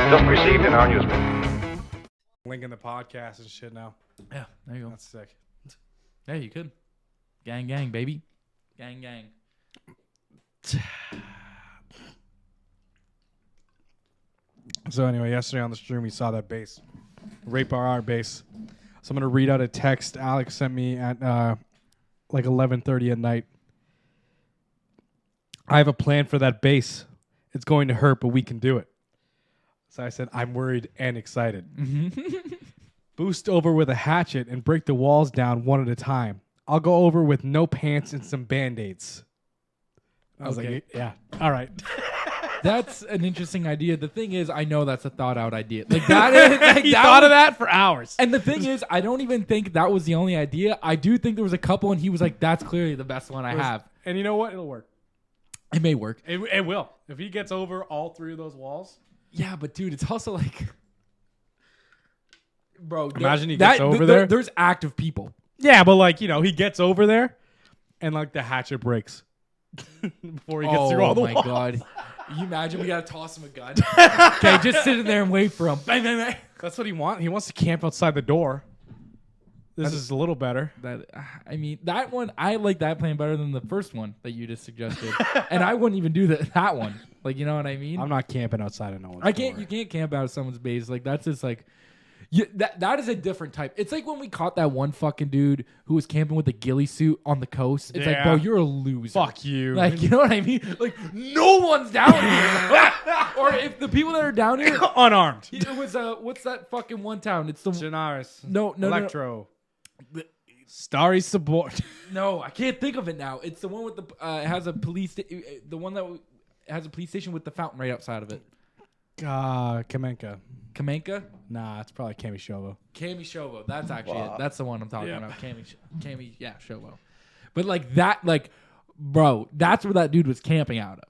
just received in our newspaper. Link in the podcast and shit now. Yeah, there you go. That's sick. Yeah, you could. Gang, gang, baby. Gang, gang. So anyway, yesterday on the stream we saw that bass. Rape our bass. So I'm going to read out a text Alex sent me at like 11:30 at night. I have a plan for that bass. It's going to hurt, but we can do it. So I said, I'm worried and excited. Boost over with a hatchet and break the walls down one at a time. I'll go over with no pants and some Band-Aids. I was like, yeah, all right. That's an interesting idea. The thing is, I know that's a thought out idea. Like that is like, he thought of that for hours. And the thing is, I don't even think that was the only idea. I do think there was a couple, and he was like, "That's clearly the best one I have." And you know what? It'll work. It may work. It will. If he gets over all three of those walls. Yeah, but dude, it's also like, bro. Imagine he gets over there. There's active people. Yeah, but like, you know, he gets over there, and like the hatchet breaks before he gets through all the walls. Oh my god. You imagine we gotta toss him a gun. Okay, just sit in there and wait for him. Bang, bang, bang. That's what he wants. He wants to camp outside the door. This is a little better. I mean, that one, I like that plan better than the first one that you just suggested. And I wouldn't even do that one. Like, you know what I mean? I'm not camping outside of no one's door. You can't camp out of someone's base. Like, that's just like, that is a different type. It's like when we caught that one fucking dude who was camping with a ghillie suit on the coast. It's like, bro, you're a loser. Fuck you. Like, you know what I mean? Like, no one's down here. Or if the people that are down here unarmed. It was what's that fucking one town? It's the Genaris. No. Electro. Starry Support. No, I can't think of it now. It's the one with the it has a police. The one that has a police station with the fountain right outside of it. Kamenka. Kamenka? Nah, it's probably Kamishovo. Kamishovo. That's actually it. That's the one I'm talking about. Kami, yeah, Shovo. But like that, like, bro, that's where that dude was camping out of.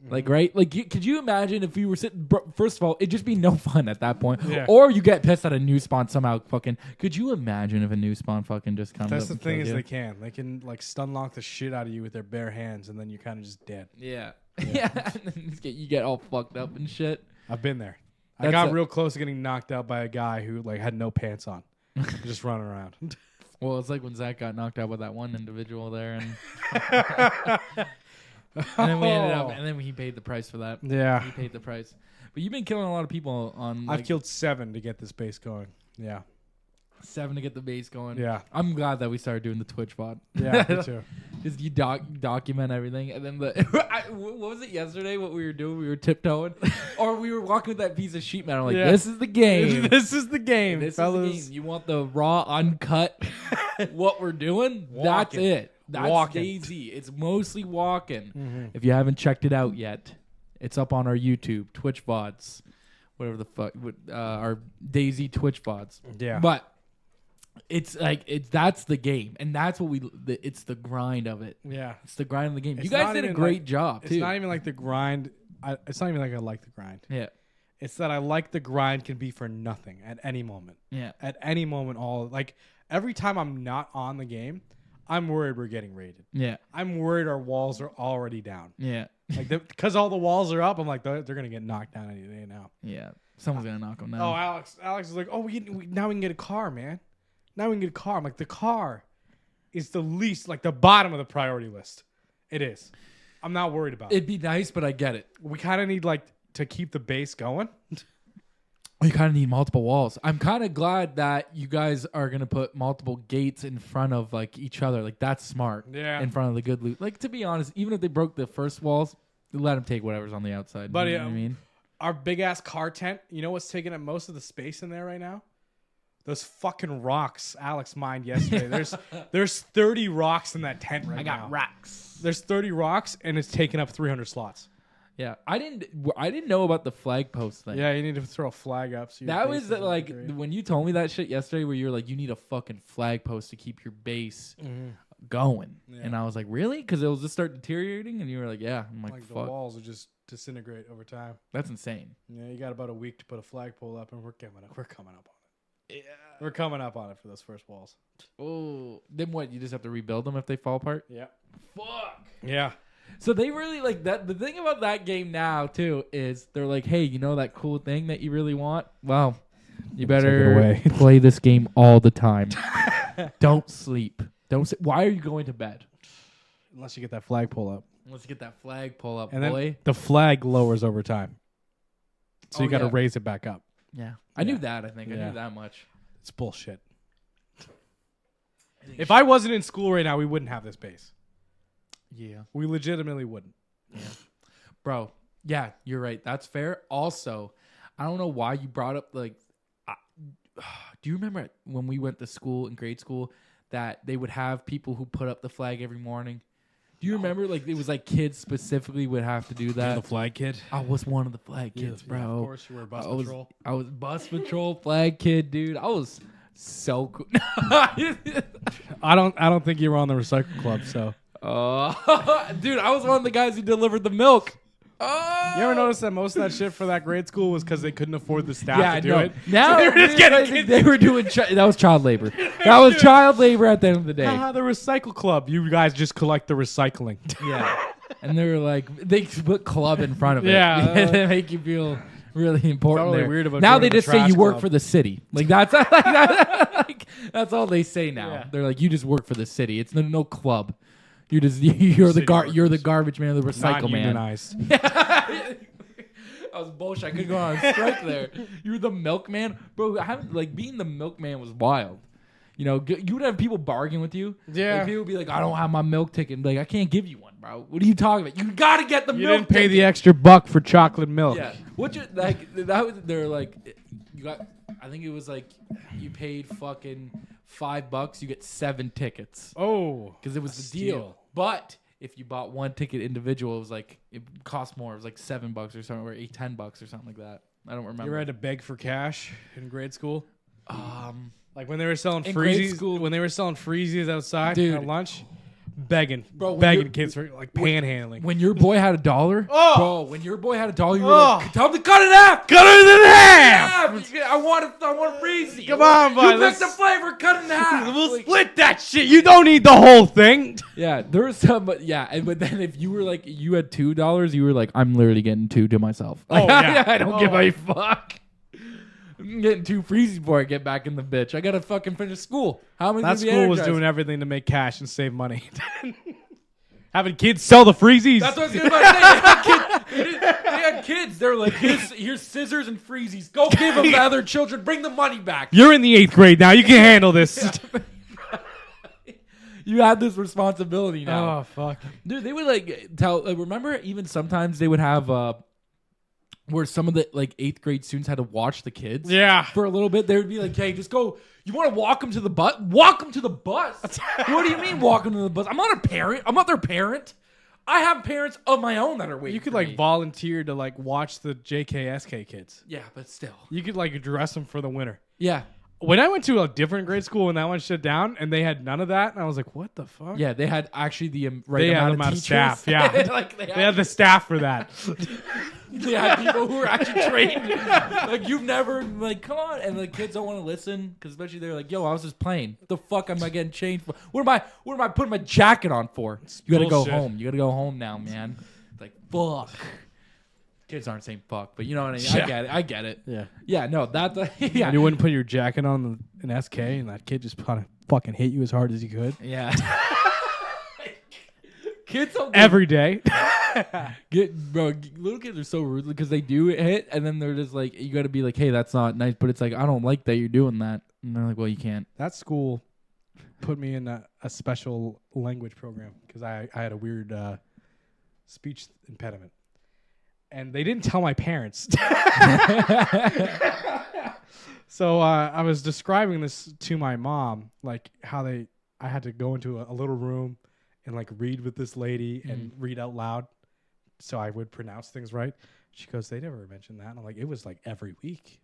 Like, right? Like, could you imagine if we were sitting... First of all, it'd just be no fun at that point. Yeah. Or you get pissed at a new spawn somehow fucking... Could you imagine if a new spawn fucking just comes That's up the and thing kills is you? they can. They can, like, stun lock the shit out of you with their bare hands, and then you're kind of just dead. Yeah. Yeah. And then you get all fucked up and shit. I've been there. I got real close to getting knocked out by a guy who, like, had no pants on. Just running around. Well, it's like when Zach got knocked out by that one individual there, and... And then we ended up, and then he paid the price for that. Yeah. He paid the price. But you've been killing a lot of people on... Like, I've killed 7 to get this base going. Yeah. 7 to get the base going. Yeah. I'm glad that we started doing the Twitch VOD. Yeah, me too. Just you document everything. And then what was it yesterday, what we were doing? We were tiptoeing. Or we were walking with that piece of sheet metal. Like, this is the game. This is the game, This fellas. is the game. You want the raw, uncut, what we're doing? That's it. That's DayZ. It's mostly walking. Mm-hmm. If you haven't checked it out yet, it's up on our YouTube, Twitch VODs, whatever the fuck, our DayZ Twitch VODs. Yeah. But it's like, that's the game. And that's what it's the grind of it. Yeah. It's the grind of the game. You guys did a great job, too. It's not even like the grind. It's not even like I like the grind. Yeah. It's that I like the grind can be for nothing at any moment. Yeah. At any moment, every time I'm not on the game, I'm worried we're getting raided. Yeah. I'm worried our walls are already down. Yeah. Like because all the walls are up, I'm like, they're going to get knocked down any day now. Yeah. Someone's going to knock them down. Oh, Alex is like, now we can get a car, man. Now we can get a car. I'm like, the car is the least, like the bottom of the priority list. It is. I'm not worried about it. It'd be nice, but I get it. We kind of need to keep the base going. You kind of need multiple walls. I'm kind of glad that you guys are going to put multiple gates in front of like each other. Like that's smart. Yeah. In front of the good loot. Like to be honest, even if they broke the first walls, let them take whatever's on the outside. But you know what I mean? Our big ass car tent, you know what's taking up most of the space in there right now? Those fucking rocks Alex mined yesterday. There's 30 rocks in that tent right now. I got rocks. There's 30 rocks and it's taking up 300 slots. Yeah, I didn't know about the flag post thing. Yeah, you need to throw a flag up. So that was like when you told me that shit yesterday, where you're like, you need a fucking flag post to keep your base going, and I was like, really? Because it will just start deteriorating, and you were like, yeah. I'm like, fuck. The walls will just disintegrate over time. That's insane. Yeah, you got about a week to put a flagpole up, and we're coming up on it. Yeah, we're coming up on it for those first walls. Oh, then what? You just have to rebuild them if they fall apart. Yeah. Fuck. Yeah. So they really like that. The thing about that game now too is they're like, hey, you know that cool thing that you really want? Well, you better play this game all the time. Don't sleep. Why are you going to bed? Unless you get that flagpole up. Let's get that flagpole up, And boy. then the flag lowers over time. So you got to raise it back up. Yeah. I knew that, I think. I knew that much. It's bullshit. If I wasn't in school right now, we wouldn't have this base. Yeah. We legitimately wouldn't. Yeah. Bro, yeah, you're right. That's fair. Also, I don't know why you brought up, like, do you remember when we went to school, in grade school, that they would have people who put up the flag every morning? Do you remember, like, it was like kids specifically would have to do that? The flag kid? I was one of the flag kids, bro. Yeah, of course, you were bus patrol. I was bus patrol flag kid, dude. I was so cool. I don't think you were on the recycle club, so. Dude, I was one of the guys who delivered the milk. You ever notice that most of that shit for that grade school was because they couldn't afford the staff to do it? Now so they were just getting kids. They were doing that was child labor. That was child labor at the end of the day. The recycle club. You guys just collect the recycling. Yeah. And they were like, they put club in front of it. Yeah. They make you feel really important Totally there. weird about now going they to the just say you trash work club. for the city. Like that's like, that's all they say now. Yeah. They're like, you just work for the city. It's no club. You're the garbage man, the recycle man. Non-unionized. That was bullshit. I could go on a strike there. You were the milkman, bro. Being the milkman was wild. You know, you would have people bargain with you. Yeah. Like, people would be like, I don't have my milk ticket. And be like, I can't give you one, bro. What are you talking about? You got to get the You milk didn't pay ticket. the extra $1 for chocolate milk. Yeah. What you like? That was they're like, you got. I think it was like you paid fucking $5. You get 7 tickets. Oh, Because it was the deal. But if you bought one ticket individual, it was like it cost more. It was like $7 or something, or $10 or something like that. I don't remember. You ever had to beg for cash in grade school? Like when they were selling in grade freezies. school- When they were selling freezies outside Dude. at lunch, begging When kids for like panhandling. When your boy had $1, Oh! when your boy had $1, you were Oh! like, tell him to cut it in half. Cut it in half. I want a freezy. Come on, bud. You pick the flavor, cut it in half. We'll Like, split that shit. You don't need the whole thing. yeah, there was some, but then if you were like, you had $2, you were like, I'm literally getting 2 to myself. Like, Oh, yeah. I don't give a fuck. I'm getting 2 freezies before I get back in the bitch. I gotta fucking finish school. How many? That school was doing everything to make cash and save money. Having kids sell the freezies. That's what I was going to say. They had kids. They're like, here's scissors and freezies. Go give them to other children. Bring the money back. You're in the 8th grade now. You can handle this. You have this responsibility now. Oh, fuck. Dude, they would like tell. Remember, even sometimes they would have where some of the like 8th grade students had to watch the kids. Yeah. For a little bit, they would be like, "Hey, just go. You want to walk them to the bus? Walk them to the bus. What do you mean walk them to the bus? I'm not a parent. I'm not their parent. I have parents of my own that are waiting. You could for like me. volunteer to like watch the JKSK kids. Yeah, but still. You could like dress them for the winter. Yeah. When I went to a different grade school and that one shut down and they had none of that, and I was like, what the fuck? Yeah, they had actually the right They had amount, amount of of teachers. staff. Yeah. like They had the staff for that. They had people who were actually trained. Like, you've never, like, come on. And the kids don't want to listen because especially they're like, yo, I was just playing. What the fuck am I getting changed for? What am I putting my jacket on for? You got to go bullshit. home. You got to go home now, man. It's like, fuck. Kids aren't saying fuck, but you know what I mean? Yeah. I get it. Yeah. Yeah, no, that's, yeah. And you wouldn't put your jacket on an SK and that kid just kind of fucking hit you as hard as he could. Yeah. Kids don't Every day. little kids are so rude because they do hit and then they're just like, you got to be like, hey, that's not nice, but it's like, I don't like that you're doing that, and they're like, well, you can't. That school put me in a special language program because I had a weird speech impediment. And they didn't tell my parents. So I was describing this to my mom, like how I had to go into a little room and like read with this lady and read out loud so I would pronounce things right. She goes, they never mentioned that. And I'm like, it was like every week.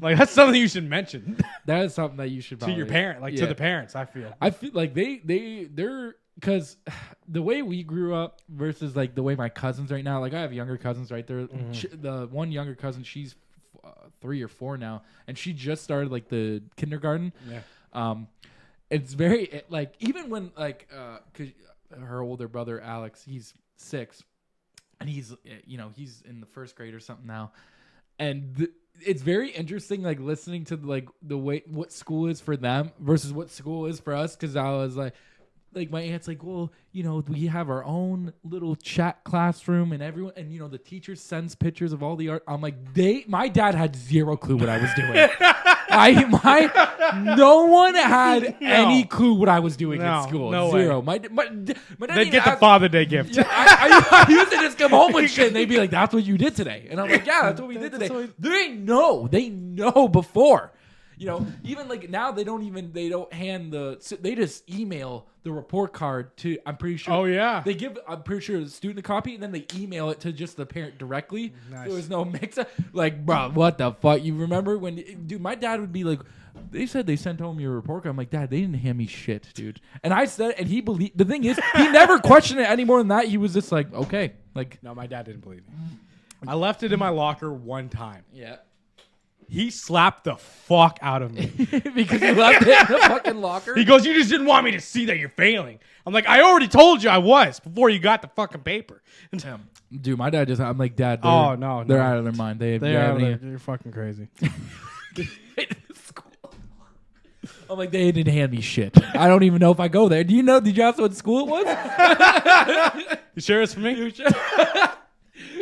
Like, that's something you should mention That is something that you should to probably, your parent, like to the parents, I feel. I feel like they're because the way we grew up versus like the way my cousins right now, like I have younger cousins right there. The one younger cousin, she's 3 or 4 now, and she just started like the kindergarten. Yeah. It's very like even when like cause her older brother Alex. He's 6, and he's he's in the 1st grade or something now, and it's very interesting like listening to like the way what school is for them versus what school is for us, because I was like my aunt's like, well, we have our own little chat classroom and everyone, and the teacher sends pictures of all the art. I'm like, my dad had zero clue what I was doing. No one had any clue what I was doing in school. No Zero. way. My dad They get the Father Day gift. Yeah, I used to just come home with shit, and they'd be like, "That's what you did today," and I'm like, "Yeah, that's what we did today." They know before. Even like now they don't hand they just email the report card to, I'm pretty sure. Oh yeah. They give, I'm pretty sure, the student a copy, and then they email it to just the parent directly. Nice. There was no mix up. Like, bro, what the fuck? You remember when, dude, my dad would be like, they said they sent home your report card. I'm like, Dad, they didn't hand me shit, dude. And I said, and he believed, the thing is, he never questioned it any more than that. He was just like, okay. Like, No, my dad didn't believe me. I left it in my locker one time. yeah. He slapped the fuck out of me. Because you left it in the fucking locker? He goes, you just didn't want me to see that you're failing. I'm like, I already told you I was before you got the fucking paper. Dude, my dad I'm like, Dad, they're out of their mind. You're fucking crazy. I'm like, they didn't hand me shit. I don't even know if I go there. Did you ask what school it was? You sure it's for me?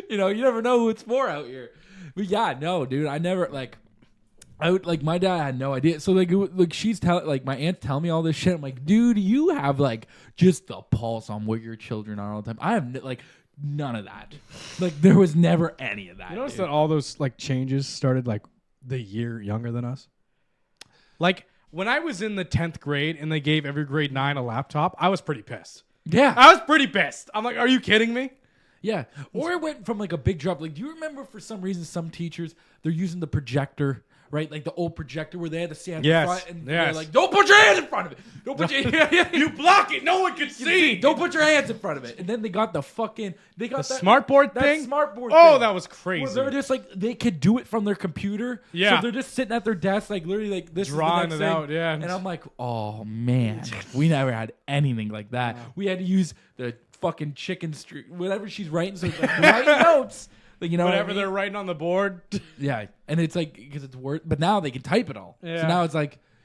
You never know who it's for out here. But yeah, no, dude, I never, my dad had no idea. So she's telling, my aunt's telling me all this shit. I'm like, dude, you have just the pulse on where your children are all the time. I have none of that. There was never any of that. You notice that all those changes started the year younger than us? When I was in the 10th grade and they gave every grade 9 a laptop, I was pretty pissed. Yeah. I was pretty pissed. I'm like, are you kidding me? Yeah. Or it went from a big drop. Do you remember for some reason some teachers, they're using the projector, right? The old projector where they had to stand in front and they're like, don't put your hands in front of it. Don't put your You block it. No one can see. Don't put your hands in front of it. And then they got the smartboard thing? Smartboard Oh, thing. that was crazy. Where they're just they could do it from their computer. Yeah. So they're just sitting at their desk, literally this drawing is the it next out, thing. yeah. And I'm like, oh man, we never had anything like that. Wow. We had to use the fucking chicken street, whatever she's writing, so writing notes. Whatever they're writing on the board. Yeah, and it's because it's word, but now they can type it all. Yeah. So now it's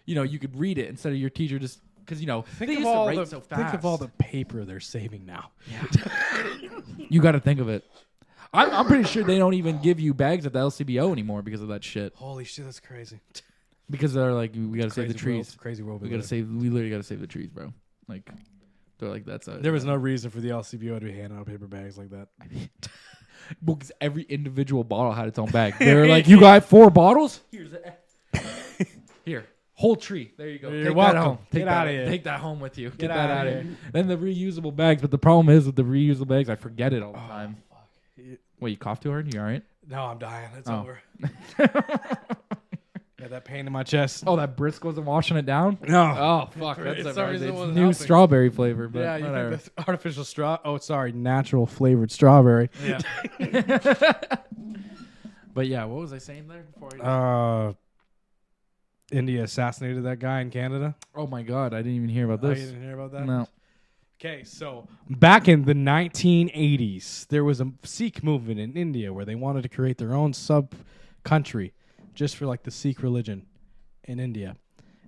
you could read it instead of your teacher just because Think they of used all to write so fast. Think of all the paper they're saving now. Yeah. You got to think of it. I'm pretty sure they don't even give you bags at the LCBO anymore because of that shit. Holy shit, that's crazy. Because they're we got to save the trees. Crazy world. We literally got to save the trees, bro. They're that's there was no reason for the LCBO to be handing out paper bags like that. Because every individual bottle had its own bag. They were like, you got 4 bottles? Here, whole tree. There you go. You're Take welcome. that home. Get out of here. Take that home with you. Get out that of out of here. here. Then the reusable bags. But the problem is with the reusable bags, I forget it all the time. Fuck. Wait, you cough too hard? You all right? No, I'm dying. It's Oh. over. Got that pain in my chest. Oh, that Brisk wasn't washing it down? No. Oh, fuck. It's That's sorry, it it's wasn't new helping. strawberry flavor. But Yeah, you whatever. think the artificial straw? Oh, sorry, natural flavored strawberry. Yeah. But yeah, what was I saying there before? India assassinated that guy in Canada. Oh my God, I didn't even hear about Oh, this. you didn't hear about that? No. Okay, so back in the 1980s, there was a Sikh movement in India where they wanted to create their own sub-country just for the Sikh religion in India.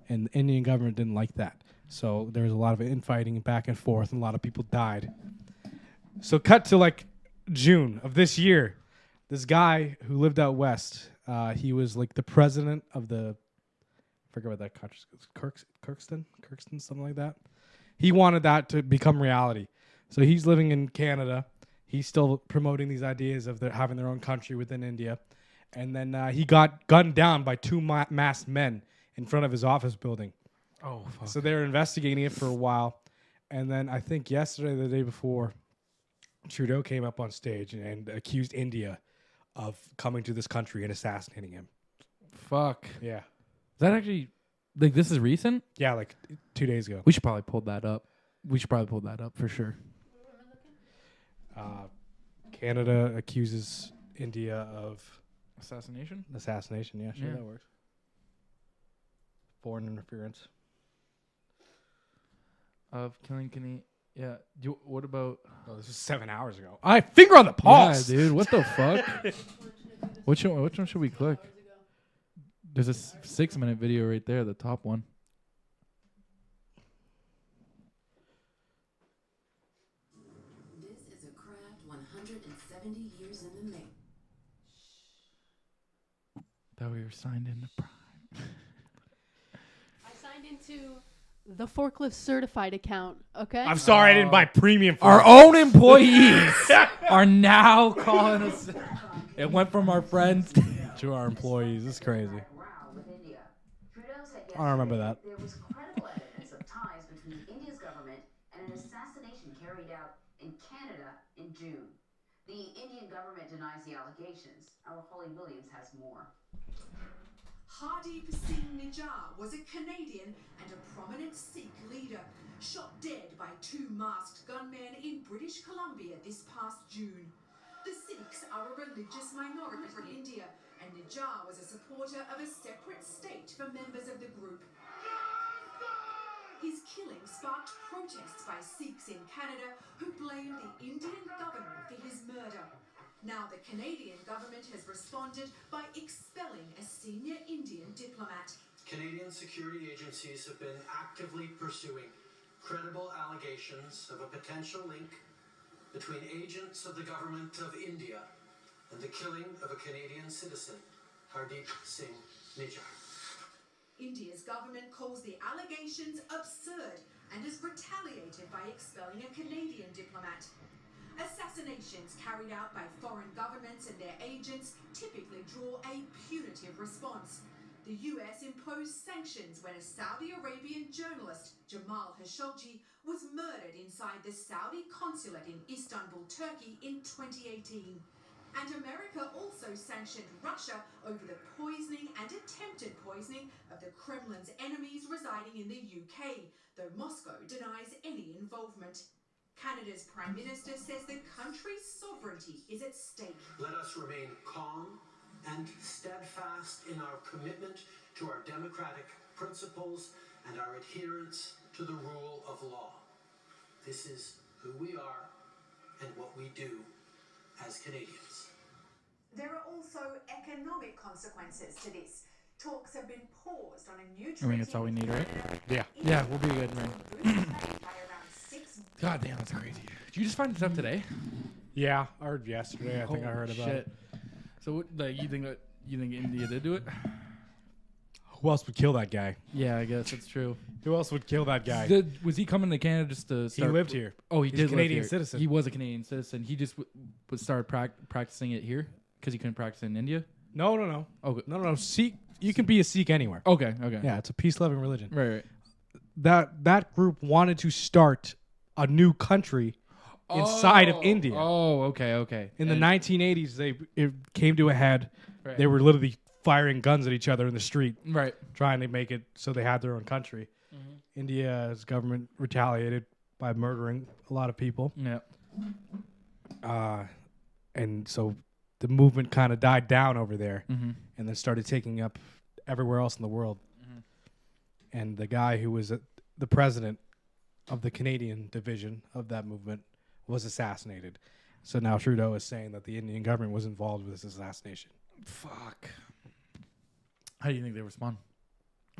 And the Indian government didn't like that. So there was a lot of infighting back and forth, and a lot of people died. So cut to June of this year, this guy who lived out west, he was the president of the, I forget what that country is, Kirkston, something like that. He wanted that to become reality. So he's living in Canada. He's still promoting these ideas of having their own country within India. And then he got gunned down by 2 masked men in front of his office building. Oh, fuck. So they were investigating it for a while. And then I think yesterday, the day before, Trudeau came up on stage and accused India of coming to this country and assassinating him. Fuck. Yeah. Is that actually, this is recent? Yeah, 2 days ago. We should probably pull that up. For sure. Canada accuses India of Assassination? assassination. Yeah, sure, Yeah. that works. Foreign interference. Of killing Yeah. What about? Oh, this was 7 hours ago. All right, finger on the pulse. Yeah, dude. What the fuck? Which one should we click? There's a 6-minute video right there, the top one. This is a craft 170 years in the making. Thought we were signed into Prime. I signed into the forklift certified account. Okay. I'm sorry I didn't buy premium for Our it. own employees are now calling us. It went from our friends To our employees. This is crazy. I don't remember that. There was credible evidence of ties between India's government and an assassination carried out in Canada in June. The Indian government denies the allegations. Our Holly Williams has more. Hardeep Singh Nijjar was a Canadian and a prominent Sikh leader, shot dead by 2 masked gunmen in British Columbia this past June. The Sikhs are a religious minority in India, and Nijjar was a supporter of a separate state for members of the group. His killing sparked protests by Sikhs in Canada who blamed the Indian government for his murder. Now the Canadian government has responded by expelling a senior Indian diplomat. Canadian security agencies have been actively pursuing credible allegations of a potential link between agents of the government of India and the killing of a Canadian citizen, Hardeep Singh Nijjar. India's government calls the allegations absurd and has retaliated by expelling a Canadian diplomat. Assassinations carried out by foreign governments and their agents typically draw a punitive response. The US imposed sanctions when a Saudi Arabian journalist, Jamal Khashoggi, was murdered inside the Saudi consulate in Istanbul, Turkey in 2018. And America also sanctioned Russia over the poisoning and attempted poisoning of the Kremlin's enemies residing in the UK, though Moscow denies any involvement. Canada's Prime Minister says the country's sovereignty is at stake. Let us remain calm and steadfast in our commitment to our democratic principles and our adherence to the rule of law. This is who we are and what we do as Canadians. There are also economic consequences to this. Talks have been paused on a new I mean, that's all we need, right? Yeah. Yeah, we'll be good, man. God damn, that's crazy. Did you just find this out today? Yeah, or yesterday. I think I heard about it. So, you think India did do it? Who else would kill that guy? Yeah, I guess that's true. Who else would kill that guy? Was he coming to Canada just to He start? lived here. Oh, he He's did a Canadian live here. citizen. He was a Canadian citizen. He just would start practicing it here because he couldn't practice in India. No. Okay. No. Sikh. You can be a Sikh anywhere. Okay. Yeah, it's a peace-loving religion. Right. That group wanted to start a new country inside of India. Oh, okay. In the 1980s, it came to a head. Right. They were literally firing guns at each other in the street, Right. trying to make it so they had their own country. Mm-hmm. India's government retaliated by murdering a lot of people. Yeah. And so the movement kind of died down over there Mm-hmm. and then started taking up everywhere else in the world. Mm-hmm. And the guy who was the president of the Canadian division of that movement was assassinated. So now Trudeau is saying that the Indian government was involved with this assassination. Fuck. How do you think they respond?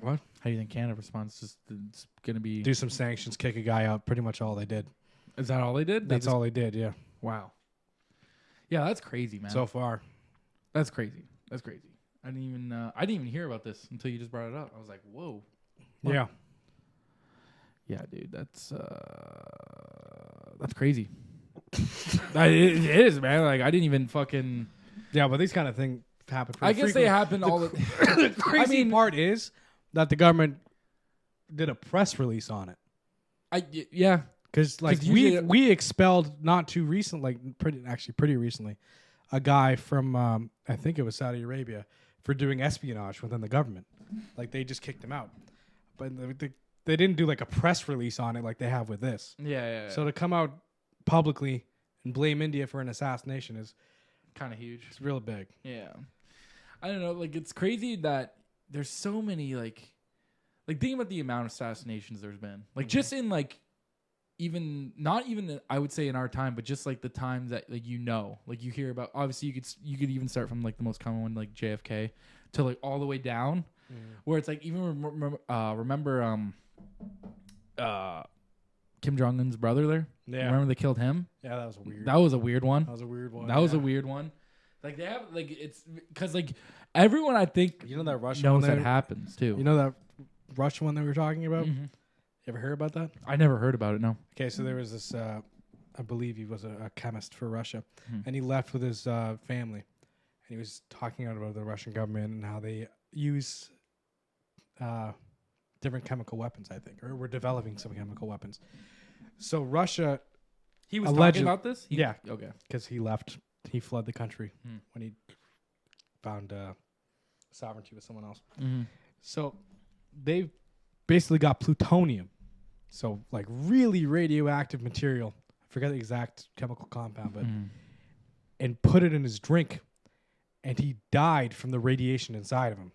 What? How do you think Canada responds? It's gonna be. Do some sanctions, kick a guy out. Pretty much all they did. Is that all they did? That's all they did, yeah. Wow. Yeah, that's crazy, man. So far. That's crazy. I didn't even hear about this until you just brought it up. I was like, whoa. What? Yeah. Yeah, dude, that's crazy. It is, man. Like, I didn't even fucking. Yeah, but these kind of things happen. I guess they happen all the. The crazy part is that the government did a press release on it. Yeah. Because like usually we expelled not too recent, like pretty recently, a guy from I think it was Saudi Arabia for doing espionage within the government. Like they just kicked him out, but they didn't do like a press release on it like they have with this. Yeah. So to come out publicly and blame India for an assassination is kind of huge. It's real big. Yeah. I don't know. Like it's crazy that there's so many like think about the amount of assassinations there's been. Like just in like even not even I would say in our time, but just like the times that like like you hear about. Obviously, you could even start from like the most common one, like JFK, to like all the way down, where it's like even remember Kim Jong Un's brother there. Yeah. Remember they killed him. Yeah, that was weird. That was a weird one. That was a weird one. That was a weird one. Like they have like it's because like everyone I think that Russian knows one that happens too. You know that Russian one that we were talking about? You ever heard about that? I never heard about it. No. Okay, so there was this. I believe he was a chemist for Russia, and he left with his family, and he was talking about the Russian government and how they use different chemical weapons. I think, or were developing some chemical weapons. So Russia, He was talking about this. yeah, Okay. because he left. He fled the country when he found sovereignty with someone else. So they basically got plutonium, so like really radioactive material. I forget the exact chemical compound, but and put it in his drink, and he died from the radiation inside of him.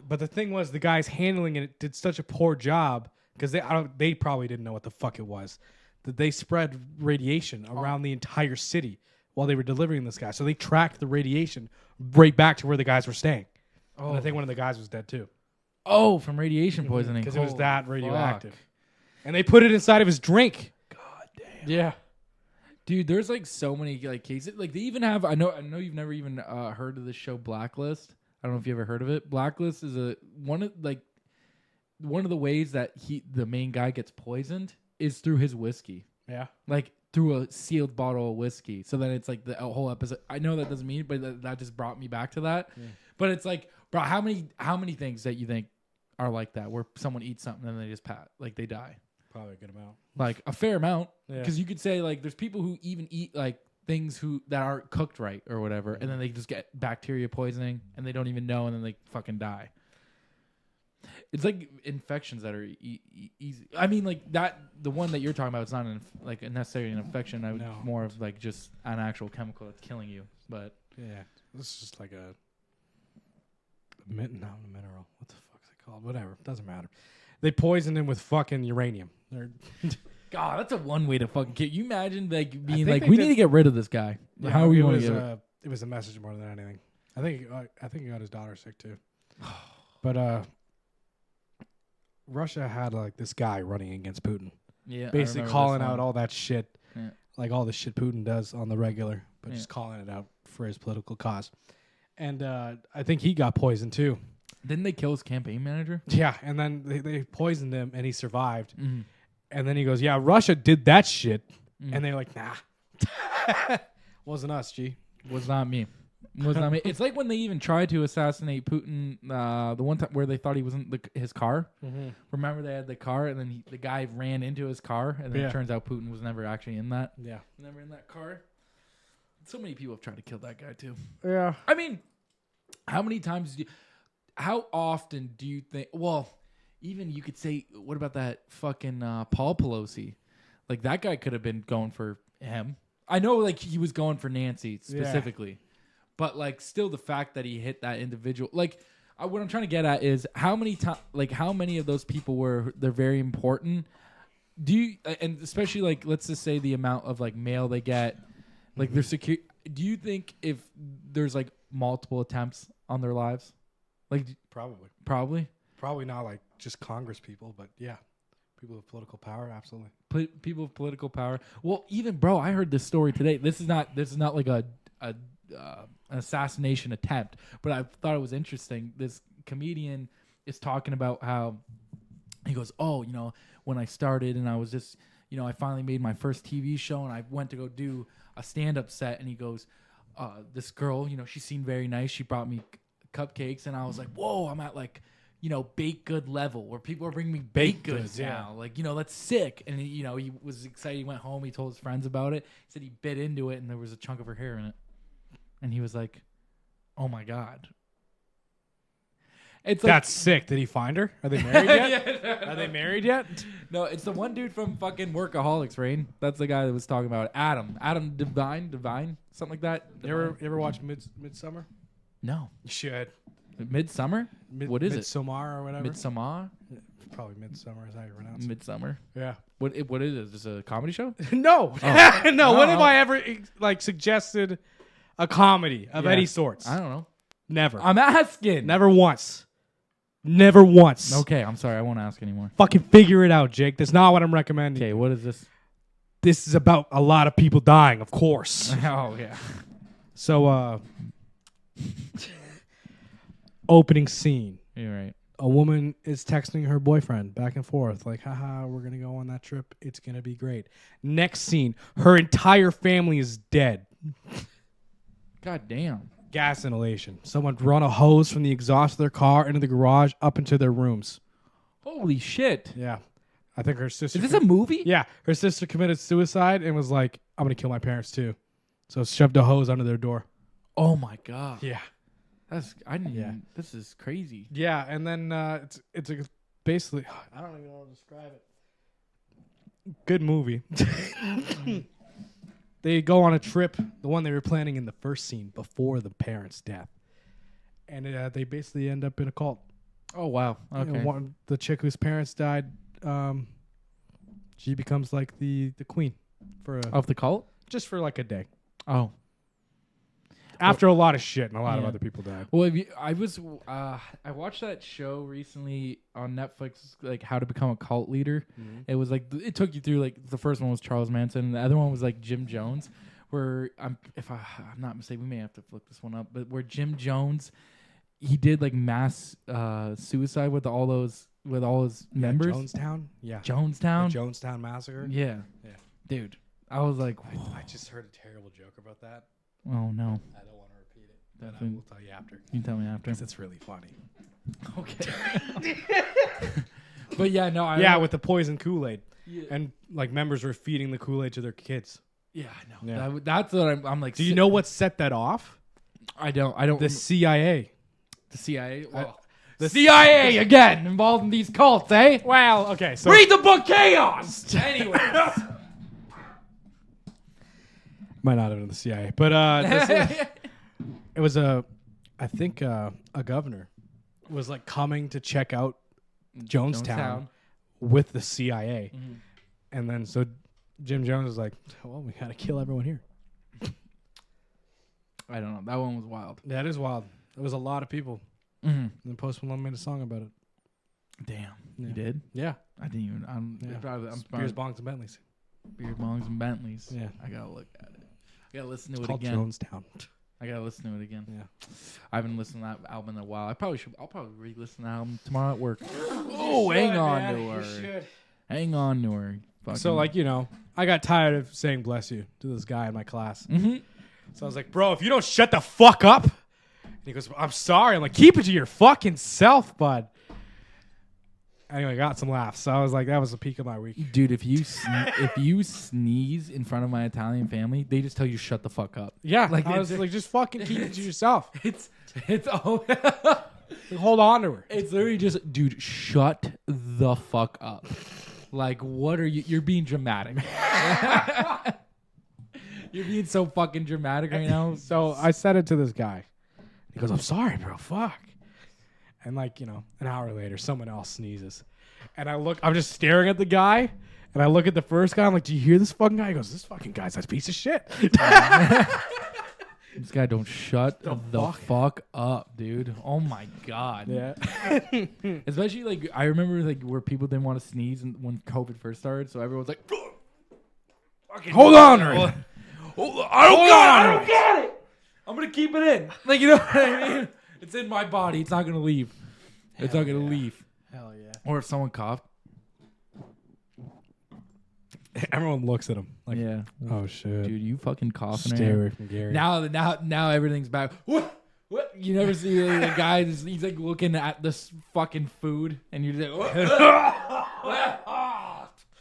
But the thing was, the guys handling it did such a poor job because they probably didn't know what the fuck it was, that they spread radiation around the entire city while they were delivering this guy. So they tracked the radiation right back to where the guys were staying. Oh. And I think one of the guys was dead too. Oh, from radiation poisoning. Because it was that radioactive. Fuck. And they put it inside of his drink. God damn. Yeah. Dude, there's like so many like cases. Like they even have I know you've never even heard of this show Blacklist. I don't know if you ever heard of it. Blacklist is one of the ways that the main guy gets poisoned is through his whiskey. Yeah. Like through a sealed bottle of whiskey. So then it's like the whole episode. I know that doesn't mean, but that just brought me back to that. Yeah. But it's like, bro, how many things that you think are like that, where someone eats something and they just they die? Probably a good amount. Like a fair amount. Because you could say like there's people who even eat like things that aren't cooked right or whatever, and then they just get bacteria poisoning and they don't even know, and then they fucking die. It's like infections that are easy. I mean, like that. The one that you're talking about, it's not necessarily an infection. More of like just an actual chemical that's killing you. But yeah, this is just like a mineral. What the fuck is it called? Whatever, doesn't matter. They poisoned him with fucking uranium. God, that's a one way to fucking kill. You imagine like being like, we need to get rid of this guy. Yeah, how are we going to get it? It was a message more than anything. I think he got his daughter sick too. But Russia had like this guy running against Putin. Yeah, basically calling out all that shit, like all the shit Putin does on the regular, but just calling it out for his political cause. And I think he got poisoned too. Didn't they kill his campaign manager? Yeah, and then they poisoned him, and he survived. Mm-hmm. And then he goes, "Yeah, Russia did that shit," and they're like, "Nah, wasn't us, G. Was not me." Was not me. It's like when they even tried to assassinate Putin. The one time where they thought he was in his car. Mm-hmm. Remember, they had the car, and then the guy ran into his car, and then it turns out Putin was never actually in that. Yeah, never in that car. So many people have tried to kill that guy too. Yeah, I mean, how often do you think? Well, even you could say, what about that fucking Paul Pelosi? Like that guy could have been going for him. I know, like he was going for Nancy specifically. But like, still, the fact that he hit that individual, like, what I'm trying to get at is how many of those people they're very important. Do you, and especially like, let's just say the amount of like mail they get, like their security. Do you think if there's like multiple attempts on their lives, like probably not like just Congress people, but yeah, people with political power, absolutely. People with political power. Well, even bro, I heard this story today. This is not like an assassination attempt, but I thought it was interesting. This comedian is talking about how he goes, "Oh, when I started and I was just, I finally made my first TV show and I went to go do a stand-up set." And he goes, "This girl, she seemed very nice. She brought me cupcakes, and I was like, whoa, I'm at like, baked good level where people are bringing me baked goods now. Like, that's sick." And he was excited. He went home. He told his friends about it. He said he bit into it and there was a chunk of her hair in it. And he was like, "Oh my God." It's like, that's sick. Did he find her? Are they married yet? Are they married yet? No, it's the one dude from fucking Workaholics, Rain. That's the guy that was talking about it. Adam Devine, something like that. You ever watch Midsummer? No. You should. Midsummer? What is it? Midsummer or whatever. Midsummer? Probably Midsummer is how you pronounce it. Midsummer. Yeah. What is it? Is this a comedy show? No. Oh. No. When have no. I ever like suggested a comedy of Yeah. any sorts? I don't know. Never. I'm asking. Never once. Never once. Okay, I'm sorry. I won't ask anymore. Fucking figure it out, Jake. That's not what I'm recommending. Okay, what is this? This is about a lot of people dying, of course. Oh, yeah. So, opening scene. You're right. A woman is texting her boyfriend back and forth, like, haha, we're going to go on that trip. It's going to be great. Next scene, her entire family is dead. God damn. Gas inhalation. Someone run a hose from the exhaust of their car into the garage up into their rooms. Holy shit. Yeah. I think her sister. Is this a movie? Yeah. Her sister committed suicide and was like, I'm going to kill my parents too. So shoved a hose under their door. Oh, my God. Yeah. I didn't even, this is crazy. Yeah. And then it's basically, I don't even know how to describe it. Good movie. They go on a trip, the one they were planning in the first scene before the parents' death. And they basically end up in a cult. Oh, wow. Okay. You know, the chick whose parents died, she becomes like the queen for Of the cult? just for like a day. Oh. After a lot of shit and a lot of Yeah. other people died. Well, I watched that show recently on Netflix, like How to Become a Cult Leader. Mm-hmm. It was like it took you through like the first one was Charles Manson, and the other one was like Jim Jones. Where I'm not mistaken, we may have to flip this one up, but where Jim Jones, he did like mass suicide with all his members. Jonestown? Yeah. Jonestown. The Jonestown Massacre? Yeah. Yeah. Dude, I was like, I just heard a terrible joke about that. oh no. I don't want to repeat it. But I Definitely. will tell you after. You tell me after. 'Cause it's really funny. Okay. But yeah, no. Yeah, with the poison Kool-Aid. Yeah. And like members were feeding the Kool-Aid to their kids. Yeah, I know. Yeah. That's what I'm like. Do you know what set that off? I don't. The CIA. The CIA. Well, The CIA again involved in these cults, eh? Well, okay, so Read the book Chaos. Anyway. might not have been the CIA, but it was I think a governor was like coming to check out Jonestown with the CIA, and then so Jim Jones was like, "Well, we gotta kill everyone here." I don't know. That one was wild. That is wild. There was a lot of people. Mm-hmm. And Post Malone made a song about it. Damn. Yeah. You did? Yeah, I didn't even. I'm Beers, Bongs, and Bentleys. Beer bongs and Bentleys. Yeah. I gotta look at it. I gotta listen to It's it called again. Jonestown. I gotta listen to it again. Yeah. I haven't listened to that album in a while. I'll probably re-listen to that album tomorrow at work. Oh, hang on to her. Hang on to her. So like, you know, I got tired of saying bless you to this guy in my class. Mm-hmm. So I was like, bro, if you don't shut the fuck up. And he goes, I'm sorry. I'm like, keep it to your fucking self, bud. Anyway, I got some laughs. So I was like, that was the peak of my week. Dude, if you sneeze in front of my Italian family, they just tell you shut the fuck up. Yeah. Like, I was like, just fucking keep it to yourself. It's oh, Like, hold on to her. it's literally just, dude, shut the fuck up. Like, what are you? You're being dramatic. You're being so fucking dramatic right now. So I said it to this guy. He goes, I'm sorry, bro. Fuck. And like, you know, an hour later, someone else sneezes. And I'm just staring at the guy. And I look at the first guy. I'm like, do you hear this fucking guy? He goes, this fucking guy's a piece of shit. This guy don't shut the fuck up, dude. Oh my god. Yeah. Especially like I remember like where people didn't want to sneeze when COVID first started, so everyone's like, Hold on to her. I don't get it. I'm gonna keep it in. Like, you know what I mean? It's in my body. It's not gonna leave. It's not gonna leave. Hell yeah. Or if someone coughed. Everyone looks at him like, Yeah. oh shit. Dude, you fucking coughing. Stay away from Gary. Now everything's back. What? You never see the guy. He's like looking at this fucking food, and you're like,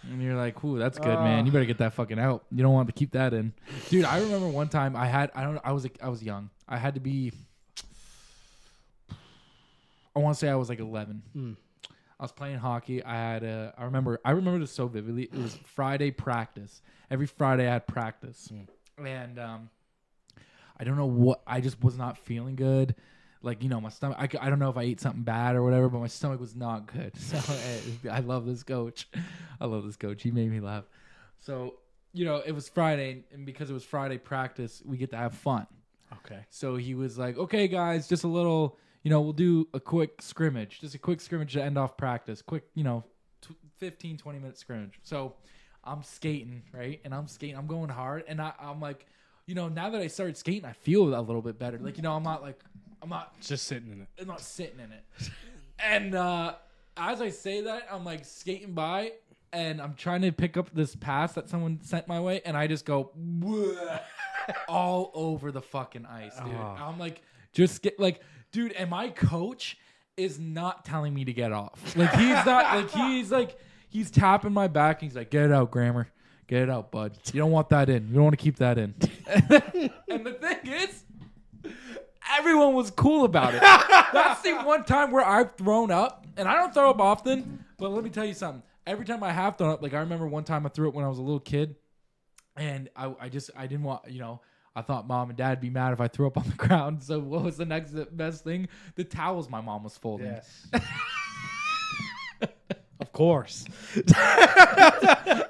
and you're like, "Ooh, that's good, man. You better get that fucking out. You don't want to keep that in." Dude, I remember one time I was young. I had to be. I want to say I was like 11. I was playing hockey. I remember this so vividly. It was Friday practice. Every Friday I had practice. And I don't know what, I just was not feeling good. like, you know, my stomach, I don't know if I ate something bad or whatever, but my stomach was not good. So I love this coach. I love this coach. He made me laugh. So, you know, it was Friday, and because it was Friday practice, we get to have fun. Okay. So he was like, okay, guys, just a little, you know, we'll do a quick scrimmage. Just a quick scrimmage to end off practice. Quick, you know, 15, 20-minute scrimmage. So I'm skating, right? And I'm skating. I'm going hard. And I'm like, you know, now that I started skating, I feel a little bit better. Like, you know, I'm not just sitting in it. I'm not sitting in it. And as I say that, I'm like skating by, and I'm trying to pick up this pass that someone sent my way, and I just go all over the fucking ice, dude. Oh. I'm like, just get like, dude, and my coach is not telling me to get off. Like, he's not, he's tapping my back, and he's like, get it out, Grammer. Get it out, bud. You don't want that in. You don't want to keep that in. And the thing is, everyone was cool about it. That's the one time where I've thrown up, and I don't throw up often, but let me tell you something. Every time I have thrown up, like I remember one time I threw up when I was a little kid, and I didn't want, you know, I thought mom and dad would be mad if I threw up on the ground. So what was the next best thing? The towels my mom was folding. Yes. Of course.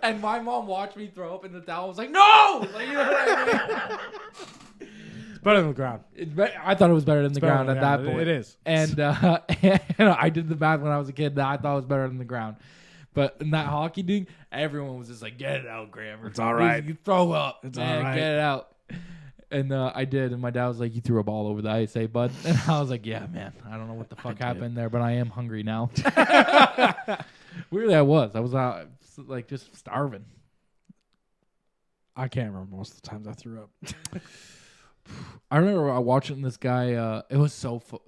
And my mom watched me throw up in the towel. Was like, no! Like, you know what I mean? It's better than the ground. I thought it was better than the better ground than at the that ground. point. It is. And, and I did the math when I was a kid that I thought it was better than the ground. But in that hockey thing, everyone was just like, get it out, Grammer. It's all right. You throw up. It's man, all right. Get it out. And I did. And my dad was like, you threw a ball over the ice, eh, bud? And I was like, yeah, man. I don't know what the fuck happened there, but I am hungry now. Weirdly, I was. I was like just starving. I can't remember most of the times I threw up. I remember watching this guy. It was so fun.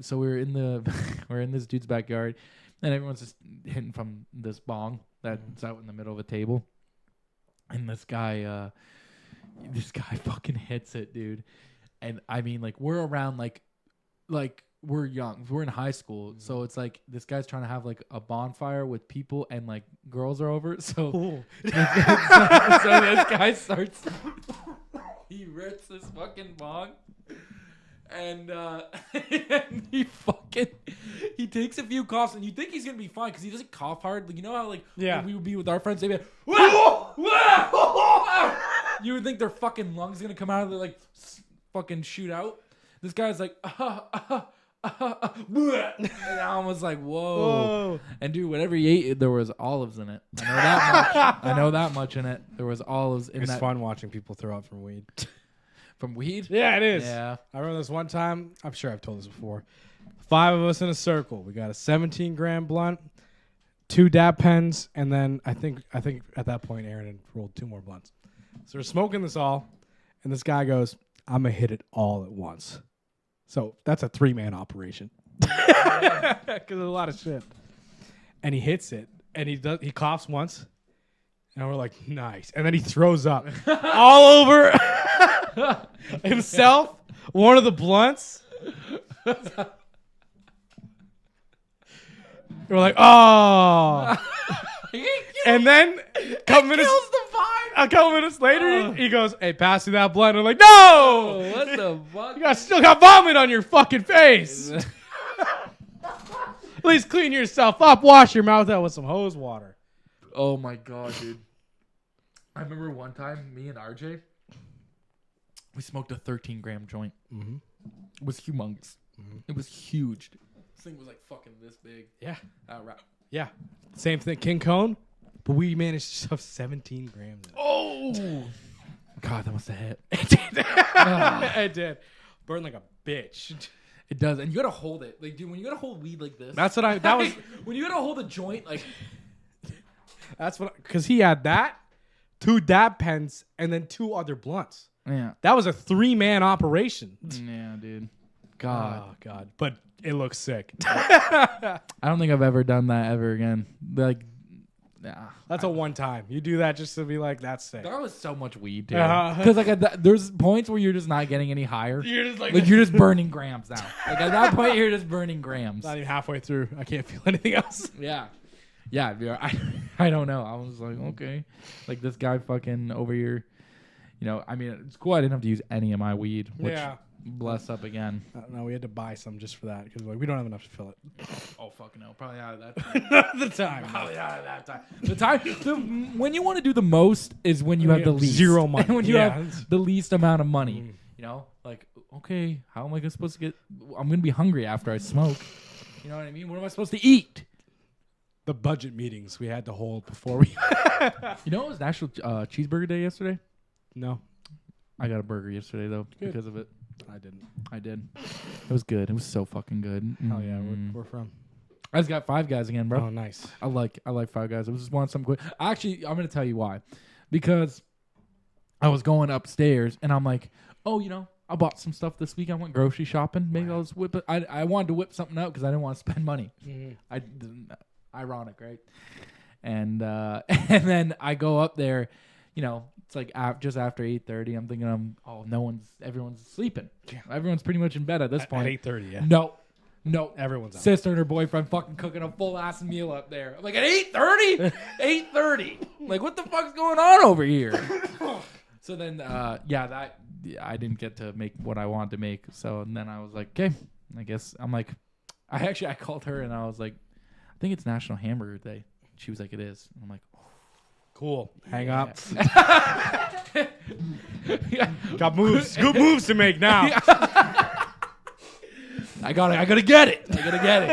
So we were in we're in this dude's backyard, and everyone's just hitting from this bong that's out in the middle of a table, and this guy fucking hits it, dude. And I mean, like, we're around like we're young. We're in high school, so it's like this guy's trying to have like a bonfire with people, and like girls are over. So this guy starts. He rips this fucking bong, and he takes a few coughs, and you think he's gonna be fine because he doesn't cough hard. Like, you know how like when we would be with our friends, they'd be like, you would think their fucking lungs gonna come out of their like fucking shoot out. This guy's like, and I was like, whoa. And dude, whatever he ate, there was olives in it. I know that much. I know that much in it. There was olives in It's that. fun watching people throw up from weed. From weed? Yeah, it is. Yeah. I remember this one time. I'm sure I've told this before. 5 of us in a circle. We got a 17-gram blunt, 2 dab pens, and then I think at that point Aaron had rolled 2 more blunts. So we're smoking this all, and this guy goes, "I'm gonna hit it all at once." So that's a 3-man operation. Because there's a lot of shit. And he hits it, and he coughs once, and we're like, nice. And then he throws up all over himself, one of the blunts. We're like, oh. And then a couple minutes later, he goes, "Hey, pass me that blunt." And I'm like, no! What the fuck? You still got vomit on your fucking face. At least clean yourself up. Wash your mouth out with some hose water. Oh my god, dude. I remember one time, me and RJ, we smoked a 13-gram joint. Mm-hmm. It was humongous. Mm-hmm. It was huge. This thing was like fucking this big. Yeah. Right. Yeah. Same thing, King Cone. But we managed to shove 17 grams in it. Oh! God, that must have hit. It did. It did. Burned like a bitch. It does. And you gotta hold it. Like, dude, when you gotta hold weed like this. That's what that was. When you gotta hold a joint, like. That's what, because he had that, 2 dab pens, and then 2 other blunts. Yeah. That was a 3-man operation. Yeah, dude. God. Oh, God. But it looks sick. I don't think I've ever done that ever again. Like, nah. That's a one time. You do that just to be like, that's sick. That was so much weed, dude. Because like there's points where you're just not getting any higher. You're just like you're just burning grams now. Like at that point, you're just burning grams. Not even halfway through. I can't feel anything else. Yeah. Yeah. I don't know. I was like, okay. Like this guy fucking over here. You know, I mean, it's cool I didn't have to use any of my weed. Which, Yeah. bless up again. No, we had to buy some just for that because like we don't have enough to fill it. Oh fucking no, probably out of that time. The time. Probably out of that time. When you want to do the most is when you have the least. Zero money. When you have the least amount of money. You know, like okay, how am I supposed to get? I'm gonna be hungry after I smoke. You know what I mean? What am I supposed to eat? The budget meetings we had to hold before we. You know, it was National Cheeseburger Day yesterday. No, I got a burger yesterday though Good. because of it. I didn't. I did. It was good. It was so fucking good. Hell yeah, we're from. I just got Five Guys again, bro. Oh, nice. I like Five Guys. I was just wanting something quick. Actually, I'm gonna tell you why. Because I was going upstairs and I'm like, oh, you know, I bought some stuff this week. I went grocery shopping. Maybe I'll just whip it. I wanted to whip something out because I didn't want to spend money. I didn't. Ironic, right? And and then I go up there, you know, it's like just after 8:30. I'm thinking, everyone's sleeping. Yeah. Everyone's pretty much in bed at this point. At 8:30, yeah. No, everyone's out. Sister and her boyfriend fucking cooking a full ass meal up there. I'm like at 8:30, 8:30. Like what the fuck's going on over here? So then, I didn't get to make what I wanted to make. So then I was like, okay, I guess I'm like, I called her and I was like, I think it's National Hamburger Day. She was like, it is. And I'm like, oh. Cool. Hang up. Got moves. Good moves to make now. I gotta get it. I gotta get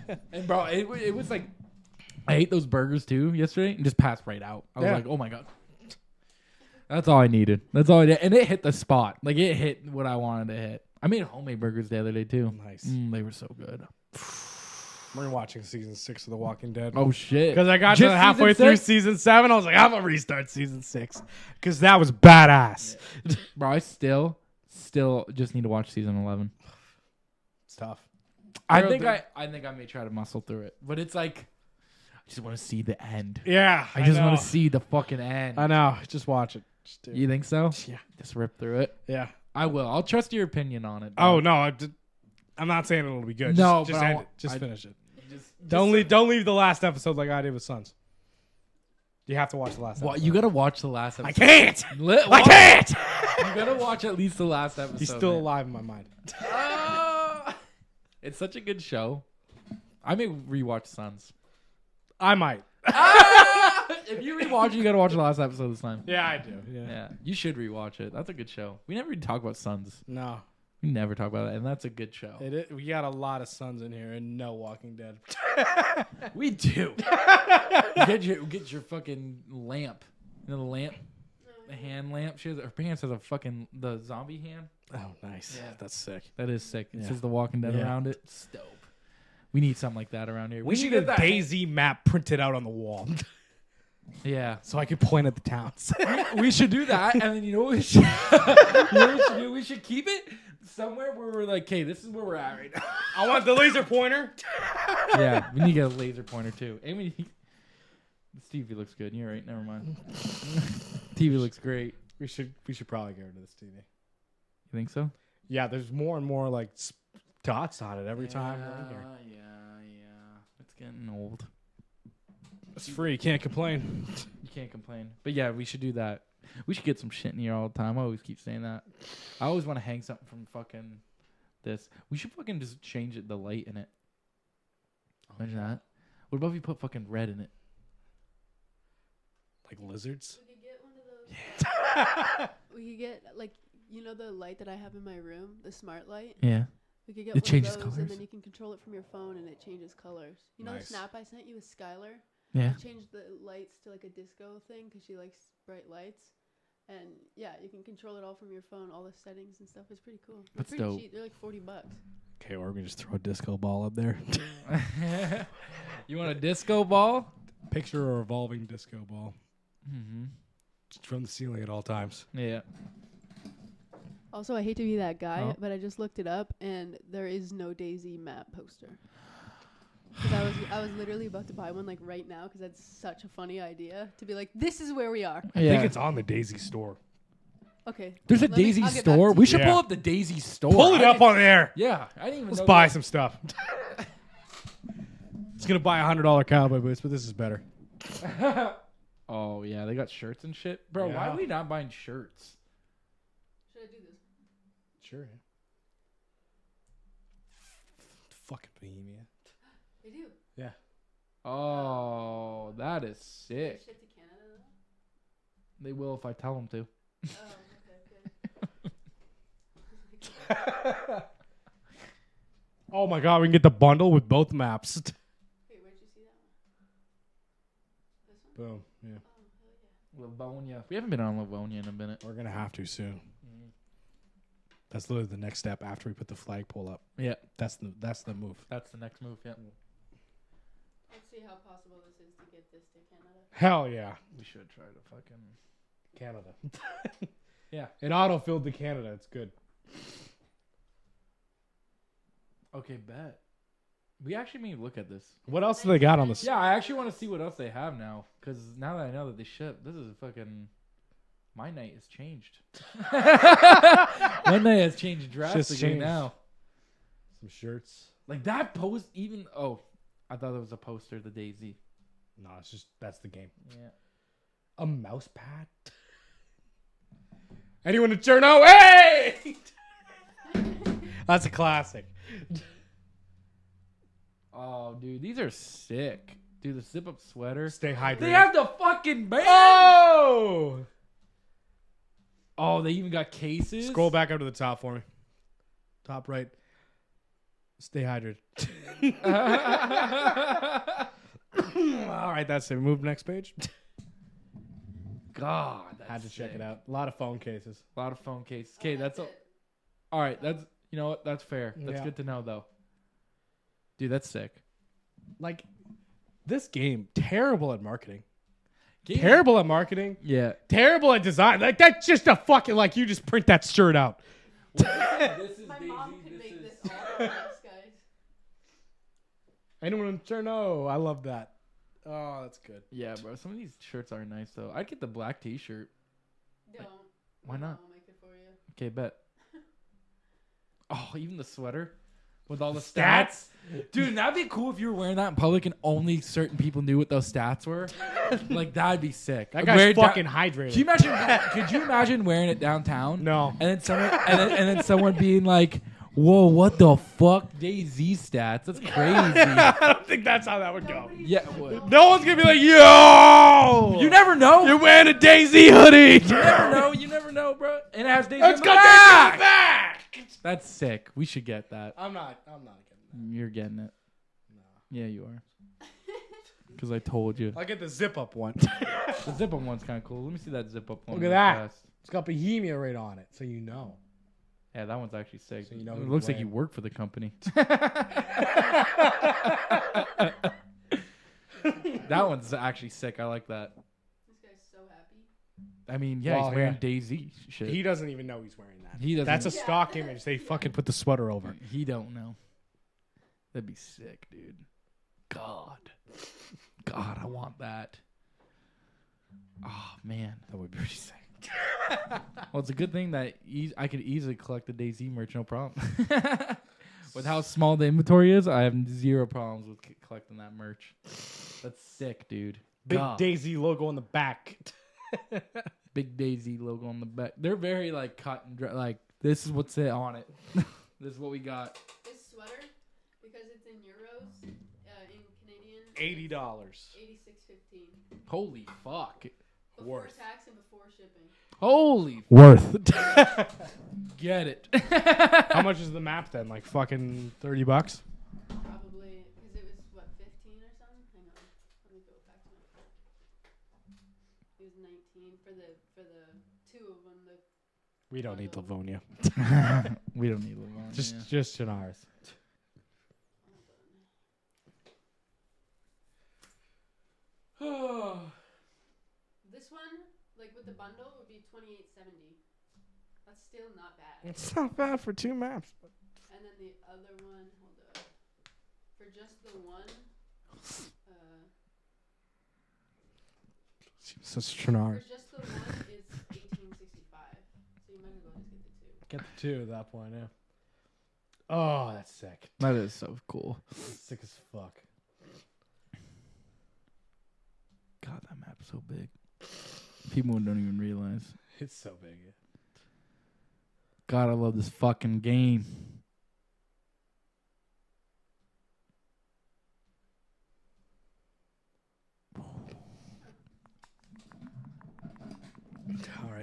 it. And bro, it was like, I ate those burgers too yesterday and just passed right out. I was like, oh my God. That's all I needed. That's all I did. And it hit the spot. Like it hit what I wanted to hit. I made homemade burgers the other day too. Nice. They were so good. We're watching season 6 of The Walking Dead. Oh shit! Because I got Just to halfway season through 6? season 7, I was like, I'm gonna restart season 6 because that was badass. Yeah. Bro, I still just need to watch season 11. It's tough. I think I may try to muscle through it, but it's like I just want to see the end. Yeah, I just want to see the fucking end. I know. Just watch it. Just do it. You think so? Yeah. Just rip through it. Yeah. I will. I'll trust your opinion on it. Oh no, I'm not saying it'll be good. No, just but end it. Just finish it. Just Don't leave the last episode like I did with Sons. You have to watch the last episode. You gotta watch the last episode. I can't. I can't. You gotta watch at least the last episode. He's still man. alive in my mind. It's such a good show. I may rewatch Sons. I might. If you rewatch it, you gotta watch the last episode this time. Yeah, I do. Yeah, you should rewatch it. That's a good show. We never even talk about Sons. No. We never talk about it, and that's a good show. We got a lot of Sons in here and no Walking Dead. We do. Get your fucking lamp. You know the lamp? The hand lamp. Her pants has the zombie hand. Oh, nice. Yeah. That's sick. That is sick. It Yeah. says The Walking Dead around it. It's dope. We need something like that around here. We should get a DayZ map printed out on the wall. Yeah. So I could point at the towns. We should do that, and then you know what we should, you know what we should do? We should keep it somewhere where we're like, okay, this is where we're at right now. I want the laser pointer. Yeah, we need to get a laser pointer too. And this TV looks good. You're right. Never mind. TV looks great. We should probably get rid of this TV. You think so? Yeah, there's more and more like dots on it every time we're in here. Yeah. It's getting old. It's free. Can't complain. You can't complain. But yeah, we should do that. We should get some shit in here all the time. I always keep saying that. I always want to hang something from fucking this. We should fucking just change the light in it. Imagine that. What about if you put fucking red in it? Like lizards? We could get one of those. We could get like the light that I have in my room, the smart light. Yeah. We could get It one changes of those, colors? and then you can control it from your phone, and it changes colors. You know Nice. the snap I sent you with Skylar? Yeah. I changed the lights to like a disco thing because she likes bright lights. And yeah, you can control it all from your phone, all the settings and stuff. It's pretty cool. They're That's pretty dope. cheap. They're like $40. Okay, or we can just throw a disco ball up there. You want a disco ball? Picture a revolving disco ball. Mm-hmm. Just from the ceiling at all times. Yeah. Also, I hate to be that guy, Oh. but I just looked it up, and there is no DayZ map poster. Because I was literally about to buy one like right now because that's such a funny idea to be like, this is where we are. I think it's on the DayZ store. Okay. There's a I'll get DayZ back store. to We you. should Yeah. pull up the DayZ store. Pull it up on there. Yeah, I didn't even. Let's know buy that. some stuff. It's gonna buy $100 cowboy boots, but this is better. Oh yeah, they got shirts and shit, bro. Why Yeah. are we not buying shirts? Should I do this? Sure. Fucking Bohemia. They do. Yeah. Oh, that is They sick. ship to Canada though. They will if I tell them to. Oh, okay. Oh my god, we can get the bundle with both maps. Wait, where'd you see that one? This one? Boom. Yeah. Oh, hell yeah. Livonia. We haven't been on Livonia in a minute. We're gonna have to soon. That's literally the next step after we put the flagpole up. Yeah, That's the move. that's the next move. Yeah, Let's see how possible this is to get this to Canada. Hell yeah. we should try to fucking. Canada. Yeah. It auto-filled to Canada. It's good. Okay, bet. We actually may look at this. What else do they got on this? Yeah, I actually want to see what else they have now. Because now that I know that they ship, this is fucking. My night has changed. My night has changed drastically changed. now. Some shirts. Like that post, even. Oh, I thought it was a poster, the DayZ. No, it's just that's the game. Yeah. A mouse pad. Anyone to turn out? Hey! That's a classic. Oh, dude, these are sick. Dude, the zip up sweater. Stay hydrated. They have the fucking band. Oh! Oh, they even got cases. Scroll back up to the top for me. Top right. Stay hydrated. All right, that's it. Move next page. God, that's Had to check sick. it out. A lot of phone cases. A lot of phone cases. Okay, that's all. All right, that's you know what? That's fair. That's Yeah. good to know though. Dude, that's sick. Like, this game, terrible at marketing. Terrible at marketing. Yeah. Terrible at design. Like, that's just a fucking, like, you just print that shirt out. This is My DayZ, mom could make is- this all for us, guys. Anyone sure? No, I love that. Oh, that's good. Yeah, bro. Some of these shirts are nice though. I'd get the black T-shirt. Don't. Why My not? mom will make it for you. Okay, bet. Oh, even the sweater with all the Stats? stats. Dude, that'd be cool if you were wearing that in public and only certain people knew what those stats were. Like, that'd be sick. That Wear guy's it down- fucking hydrated. Can you imagine? Could you imagine wearing it downtown? No. And then someone, and then someone being like, "Whoa, what the fuck? DayZ stats? That's crazy." I don't think that's how that would go. Yeah, it would. No one's gonna be like, yo! You never know. You're wearing a DayZ hoodie! You never know. You never know, bro. And it has DayZ Let's on go the DayZ back. back! That's sick. We should get that. I'm not getting You're getting it. No. Yeah, you are. Because I told you. that. I'll get the zip up one. The zip up one's kind of cool. Let me see that zip up one. Look at real that. fast. It's got Bohemia right on it, so you know. Yeah, that one's actually sick. So you know It who's looks like playing. you work for the company. That one's actually sick. I like that. This guy's so happy. I mean, yeah, Well, he's wearing yeah. DayZ shit. He doesn't even know he's wearing that. He doesn't. That's a stock image. They fucking put the sweater over it. He don't know. That'd be sick, dude. God, I want that. Oh man, That would be pretty sick. well, it's a good thing that I could easily collect the DayZ merch, no problem. With how small the inventory is, I have zero problems with collecting that merch. That's sick, dude. Big God. DayZ logo on the back. Big DayZ logo on the back. They're very like cut and dry. Like this is what's it on it. This is what we got. This sweater, because it's in euros, in Canadian, $80. $86.15 Holy fuck. before Worth. tax and before shipping. Holy Worth. get it. How much is the map then? Like fucking $30? Probably because it was what 15 or something. Hang on, let me go back to it. It was 19 for the two of them. The We don't need Livonia. We don't need Lamont. Just in ours. this one, like with the bundle, would be $28.70. That's still not bad. It's not bad for two maps. And then the other one, hold up. For just the one, Such for Trinars. just the one is $18.65. So you might as well just get the two. Get the two at that point, yeah. Oh, that's sick. That is so cool. Sick as fuck. God, that map's so big. People don't even realize. It's so big. Yeah. God, I love this fucking game.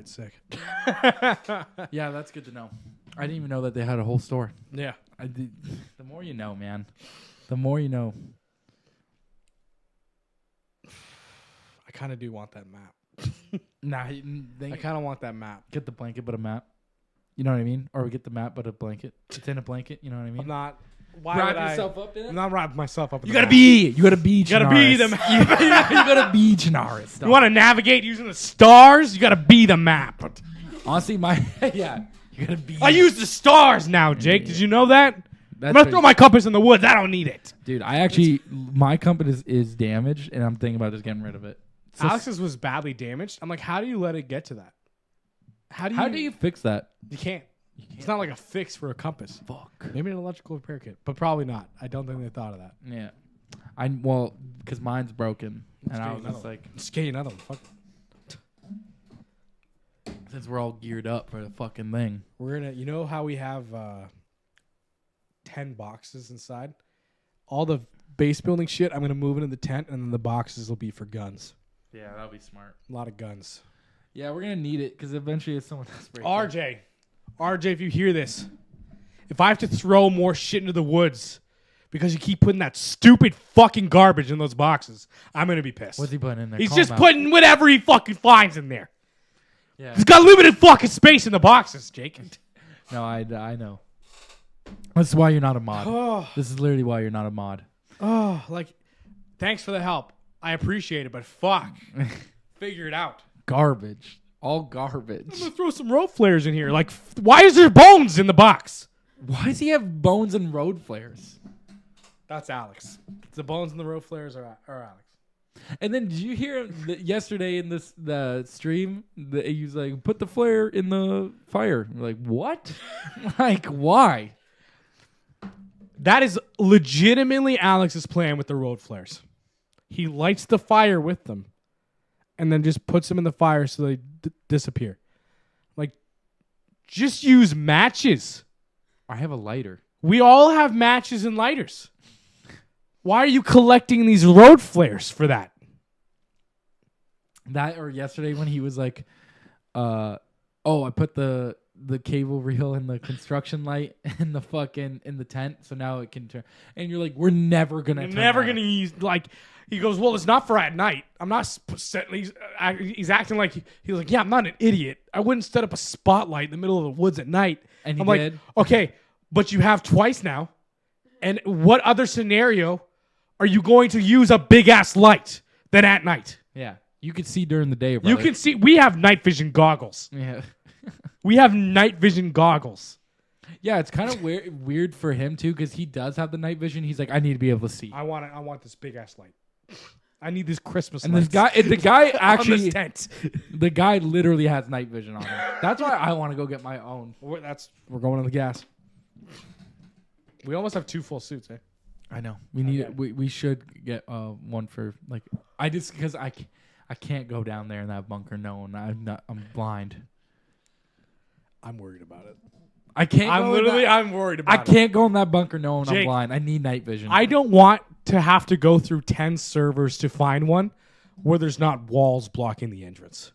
right, sick. Yeah, that's good to know. I didn't even know that they had a whole store. Yeah. The more you know, man. The more you know. I kind of do want that map. Nah, I kind of want that map. get the blanket but a map. You know what I mean? Or we get the map but a blanket. It's in a blanket. You know what I mean? I'm not. Why Wrap would I? yourself up in it. I'm not wrapping myself up in You the gotta map. be. You gotta be. You gotta be the Chinaris. map. You gotta be Chinaris. You want to navigate using the stars? You gotta be the map. Honestly, yeah. You gotta be. I use the stars now, Jake. Did you know that? I'm That's gonna throw my compass in the woods. I don't need it. Dude, I actually my compass is damaged, and I'm thinking about just getting rid of it. So Alex's was badly damaged. I'm like, how do you let it get to that? How do you fix that? You can't. It's not like a fix for a compass. Fuck. Maybe an electrical repair kit, but probably not. I don't think they thought of that. Yeah. Because mine's broken, and I was just like, Just get you another one. Fuck. since we're all geared up for the fucking thing. We're gonna. You know how we have 10 boxes inside? All the base building shit. I'm gonna move it in the tent, and then the boxes will be for guns. Yeah, that'll be smart. A lot of guns. Yeah, we're gonna need it because eventually if someone else breaks RJ, if you hear this, if I have to throw more shit into the woods because you keep putting that stupid fucking garbage in those boxes, I'm gonna be pissed. What's he putting in there? He's Call just him out. putting whatever he fucking finds in there. Yeah. He's got limited fucking space in the boxes, Jake. No, I know. That's why you're not a mod. Oh, This is literally why you're not a mod. Thanks for the help. I appreciate it, but fuck. Figure it out. Garbage. All I'm garbage. gonna throw some road flares in here. Like, why is there bones in the box? Why does he have bones and road flares? That's Alex. The bones and the road flares are Alex. And then did you hear yesterday in the stream that he was like, put the flare in the fire? I'm like, what? Like, why? That is legitimately Alex's plan with the road flares. He lights the fire with them and then just puts them in the fire so they disappear. Like, just use matches. I have a lighter. We all have matches and lighters. Why are you collecting these road flares for that? That or yesterday when he was like, I put the cable reel and the construction light in the tent, so now it can turn. And you're like, we're never gonna. You're never gonna use like. He goes, well, it's not for at night. I'm not. He's acting like he's like, yeah, I'm not an idiot. I wouldn't set up a spotlight in the middle of the woods at night. And I'm he like, did. okay, but you have twice now. And what other scenario are you going to use a big ass light than at night? Yeah, you can see during the day. Brother. You can see. We have night vision goggles. Yeah. We have night vision goggles. Yeah, it's kind of weird for him too because he does have the night vision. He's like, I need to be able to see. I want this big ass light. I need this Christmas And lights. the guy on actually, this tent. the guy literally has night vision on him. That's why I want to go get my own. We're going on the gas. We almost have 2 full suits, eh? I know we need it. We should get one for like because I can't go down there in that bunker knowing I'm blind. I'm worried about it. I can't. I'm worried about it. I can't go in that bunker knowing I'm Jake, blind. I need night vision. I don't want to have to go through 10 servers to find one where there's not walls blocking the entrance.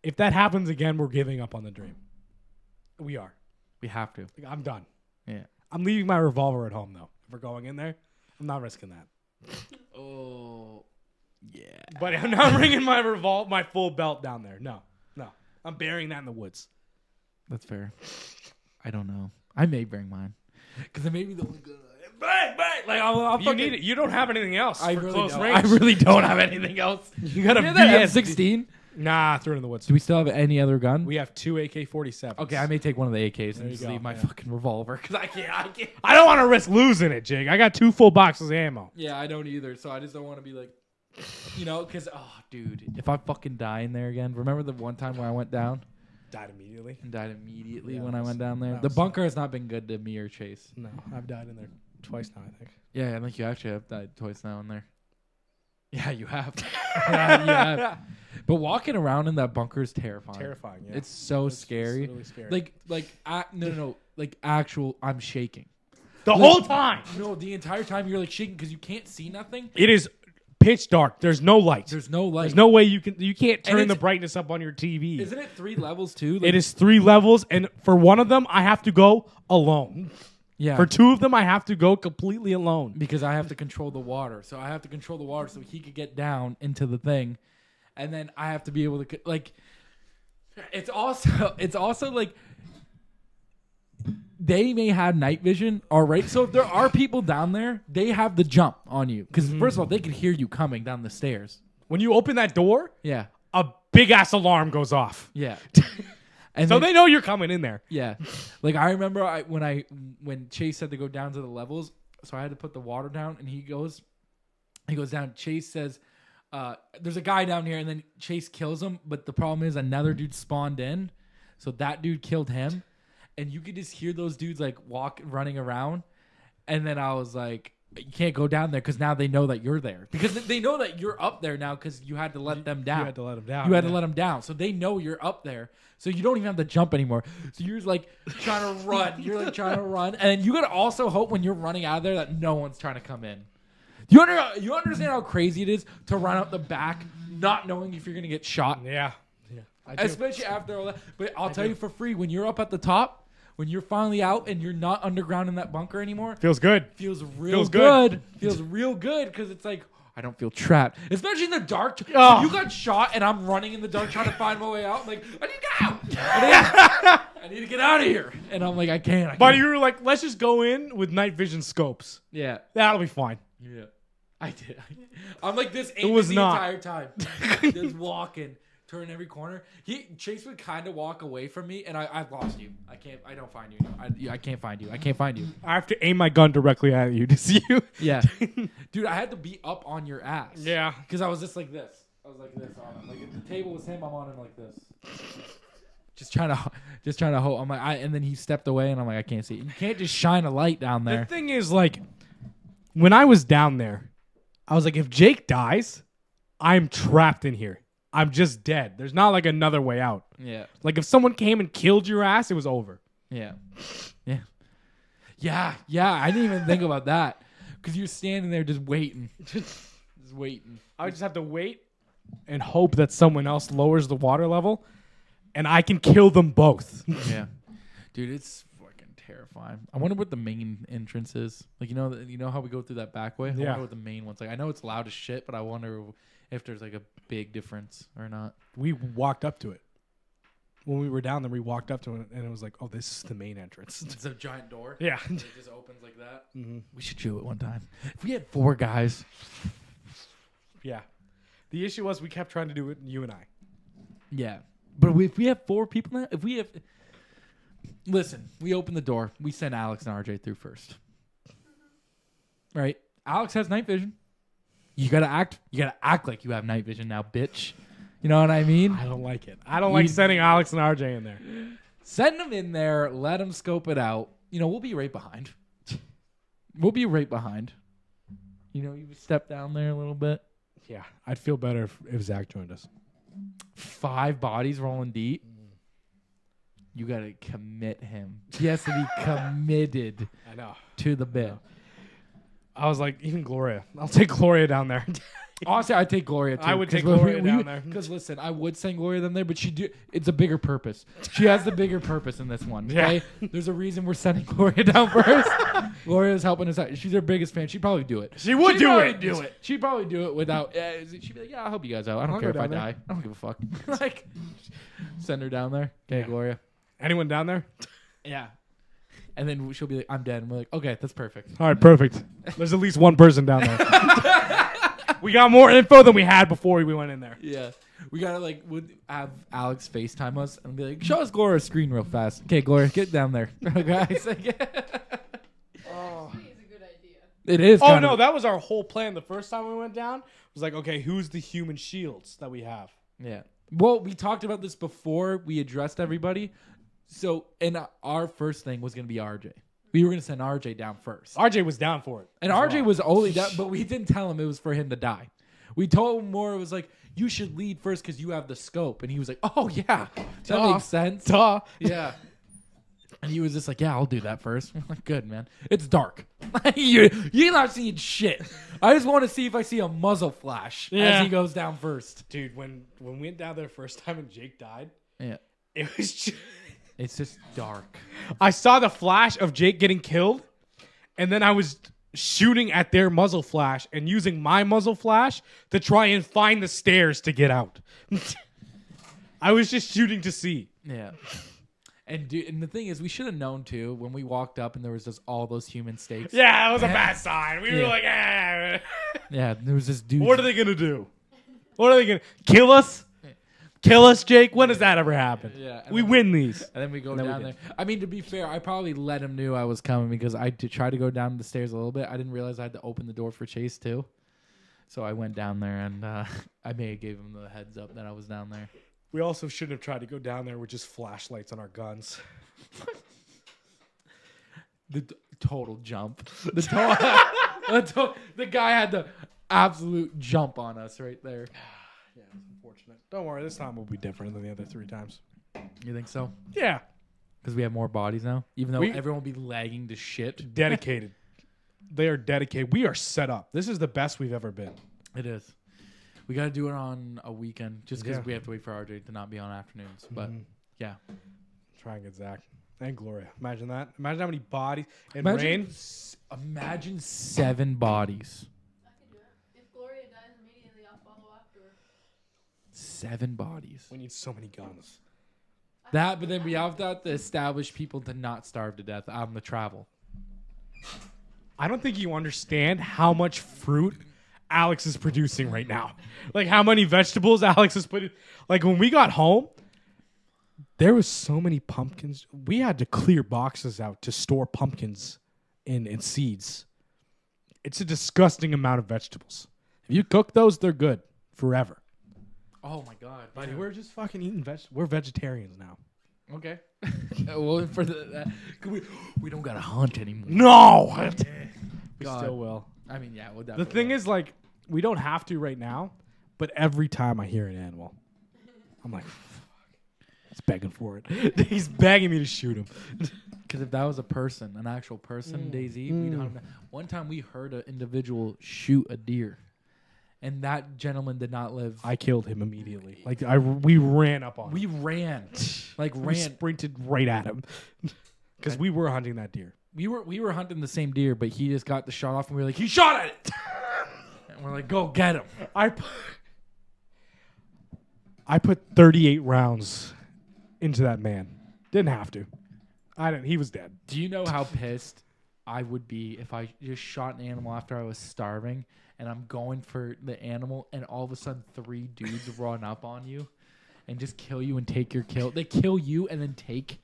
If that happens again, we're giving up on the dream. We are. We have to. Like, I'm done. Yeah. I'm leaving my revolver at home, though. If we're going in there, I'm not risking that. Oh, yeah. But I'm not bringing my full belt down there. No. I'm burying that in the woods. That's fair. I don't know. I may bring mine because it may be the only good. Bang, bang. Like I'll You need it. You don't have anything else I for really close don't. range. I really don't have anything else. You got a M16. Nah, throw it in the woods. Do we still have any other gun? We have 2 AK-47s. Okay, I may take one of the AKs There and you just go, leave my yeah. fucking revolver because I can't. I don't want to risk losing it, Jake. I got 2 full boxes of ammo. Yeah, I don't either. So I just don't want to be like, because dude, if I fucking die in there again, remember the one time where I went down Died immediately. and died immediately Yeah, when I that went was- down there? that The was- bunker has not been good to me or Chase. No, I've died in there twice now, I think. Yeah, I think you actually have died twice now in there. Yeah, you have. Yeah, you have. But walking around in that bunker is terrifying. Terrifying, yeah. It's so It's scary. really scary. Like actual, I'm shaking. The whole time. No, the entire time you're like shaking because you can't see nothing. It is pitch dark. There's no light. There's no light. There's no way you can't turn it's- the brightness up on your TV. Isn't it 3 levels too? It is 3 levels, and for one of them, I have to go alone. Yeah. For 2 of them, I have to go completely alone. Because I have to control the water. So I have to control the water so he could get down into the thing. And then I have to be able to like it's also like they may have night vision, all right? So if there are people down there, they have the jump on you. Because first of all, they can hear you coming down the stairs. When you open that door, Yeah. a big-ass alarm goes off. Yeah. And So then- they know you're coming in there. Yeah, like I remember when Chase said to go down to the levels, so I had to put the water down, and he goes down. Chase says, "There's a guy down here," and then Chase kills him. But the problem is another dude spawned in, so that dude killed him, and you could just hear those dudes like running around, and then I was like, "You can't go down there because now they know that you're there because they know that you're up there now because you had to let them down. You had to let them down. You had to let them down. So they know you're up there. So you don't even have to jump anymore. So you're just like trying to run. You're like trying to run. And you got to also hope when you're running out of there that no one's trying to come in. You understand how crazy it is to run out the back not knowing if you're going to get shot? Yeah. I do. Especially after all that. But I'll tell you for free, when you're up at the top, when you're finally out and you're not underground in that bunker anymore, Feels good. feels real Feels good. good. Feels real good because it's like, I don't feel trapped. Especially in the dark. Oh. When you got shot and I'm running in the dark trying to find my way out. I'm like, I need to get out. I need to get out of here. And I'm like, I can't. But you were like, let's just go in with night vision scopes. Yeah. That'll be fine. Yeah. I did. I'm like this was the not. entire time. Just walking. Turn every corner. Chase would kind of walk away from me, and I've lost you. I don't find you. I can't find you. I can't find you. I have to aim my gun directly at you to see you. Yeah, dude, I had to be up on your ass. Yeah. because I was just like this. I was like this on him. Like if the table was him, I'm on him like this. Just trying to hold. I'm like, and then he stepped away, and I'm like, I can't see it. You can't just shine a light down The there. thing is, like, when I was down there, I was like, if Jake dies, I'm trapped in here. I'm just dead. There's not like another way out. Yeah, Like if someone came and killed your ass, it was over. yeah, yeah. I didn't even think about that because you're standing there just waiting, just waiting. I would just have to wait and hope that someone else lowers the water level and I can kill them both. Yeah, dude, it's fucking terrifying. I wonder what the main entrance is. Like you know how we go through that back way. I Yeah. wonder what the main one's like. I know it's loud as shit, but I wonder if there's like a big difference or not. We walked up to it. When we were down there, we walked up to it and it was like, oh, this is the main entrance. It's a giant door. Yeah. It just opens like that. Mm-hmm. We should do it one time. If we had 4 guys. Yeah. The issue was we kept trying to do it, you and I. Yeah. But if we have 4 people now, listen, we open the door. We send Alex and RJ through first. Right? Alex has night vision. You gotta act like you have night vision now, bitch. You know what I mean? I don't like it. I don't like sending Alex and RJ in there. Send them in there. Let them scope it out. We'll be right behind. You step down there a little bit. Yeah. I'd feel better if Zach joined us. 5 bodies rolling deep. You gotta commit him. He has to be committed I know. to the bit. I was like, even Gloria. I'll take Gloria down there. Honestly, I'd take Gloria too. I would take Gloria down there. Because listen, I would send Gloria them there, but it's a bigger purpose. She has the bigger purpose in this one. Okay? Yeah. There's a reason we're sending Gloria down first. Gloria's helping us out. She's our biggest fan. She'd probably do it. She would do it. She'd probably do it without. She'd be like, yeah, I'll help you guys out. I don't I'll care go if I down die. I don't give a fuck. Like, send her down there. Okay, Yeah. Gloria. Anyone down there? Yeah. And then she'll be like, I'm dead. And we're like, okay, that's perfect. All right, perfect. There's at least one person down there. We got more info than we had before we went in there. Yeah. We gotta would have Alex FaceTime us and be like, show us Gloria's screen real fast. Okay, Gloria, get down there. Guys. Oh. It's a good idea. It is. Oh, kind no, of- that was our whole plan. The first time we went down, it was like, okay, who's the human shields that we have? Yeah. Well, we talked about this before we addressed everybody. So, and our first thing was gonna be RJ. We were gonna send RJ down first. RJ was down for it. And as RJ well. was only down, but we didn't tell him it was for him to die. We told him more. It was like, you should lead first because you have the scope. And he was like, oh, yeah. That Duh. makes sense. Duh. Yeah. And he was just like, yeah, I'll do that first. I'm like, good, man. It's dark. You're not seeing shit. I just want to see if I see a muzzle flash as he goes down first. Dude, when we went down there first time and Jake died, Yeah. it was just... It's just dark. I saw the flash of Jake getting killed, and then I was shooting at their muzzle flash and using my muzzle flash to try and find the stairs to get out. I was just shooting to see. Yeah. And the thing is, we should have known too when we walked up and there was just all those human stakes. Yeah, that was a bad sign. We were like, Yeah, there was this dude. What are they gonna do? What are they gonna kill us? Kill us, Jake? When does that ever happen? Yeah, we win these. And then we go down there. I mean, to be fair, I probably let him know I was coming because I tried to go down the stairs a little bit. I didn't realize I had to open the door for Chase too. So I went down there and I may have gave him the heads up that I was down there. We also shouldn't have tried to go down there with just flashlights on our guns. The total jump. The guy had the absolute jump on us right there. Yeah, it's unfortunate. Don't worry, this time will be different than the other 3 times. You think so? Yeah. Because we have more bodies now? Even though everyone will be lagging to shit. Dedicated. They are dedicated. We are set up. This is the best we've ever been. It is. We got to do it on a weekend just because we have to wait for RJ to not be on afternoons. But, yeah. Try and get Zach. And Gloria. Imagine that. Imagine how many bodies. And Imagine, Rain. Imagine 7 bodies. I could do it. If Gloria dies immediately, I'll follow after her. 7 bodies. We need so many guns. But then we have to establish people to not starve to death on the travel. I don't think you understand how much fruit Alex is producing right now. Like how many vegetables Alex is putting. Like when we got home, there was so many pumpkins. We had to clear boxes out to store pumpkins in seeds. It's a disgusting amount of vegetables. If you cook those, they're good forever. Oh my God, Buddy, we're just fucking eating vegetables. We're vegetarians now. Okay. Well, for we don't gotta hunt anymore. No, we God. still will. I mean, yeah, we'll The definitely. thing is, like, we don't have to right now, but every time I hear an animal, I'm like, fuck. He's begging for it. He's begging me to shoot him. Because if that was a person, an actual person, DayZ, we'd hunt him. One time we heard an individual shoot a deer, and that gentleman did not live. I killed him immediately. Like, we ran up on him. We ran, like We ran. sprinted right at him because we were hunting that deer. We were hunting the same deer, but he just got the shot off, and we were like, he shot at it. And we're like, go get him. I put 38 rounds into that man. Didn't have to. I didn't. He was dead. Do you know how pissed I would be if I just shot an animal after I was starving, and I'm going for the animal, and all of a sudden 3 dudes run up on you and just kill you and take your kill. They kill you and then take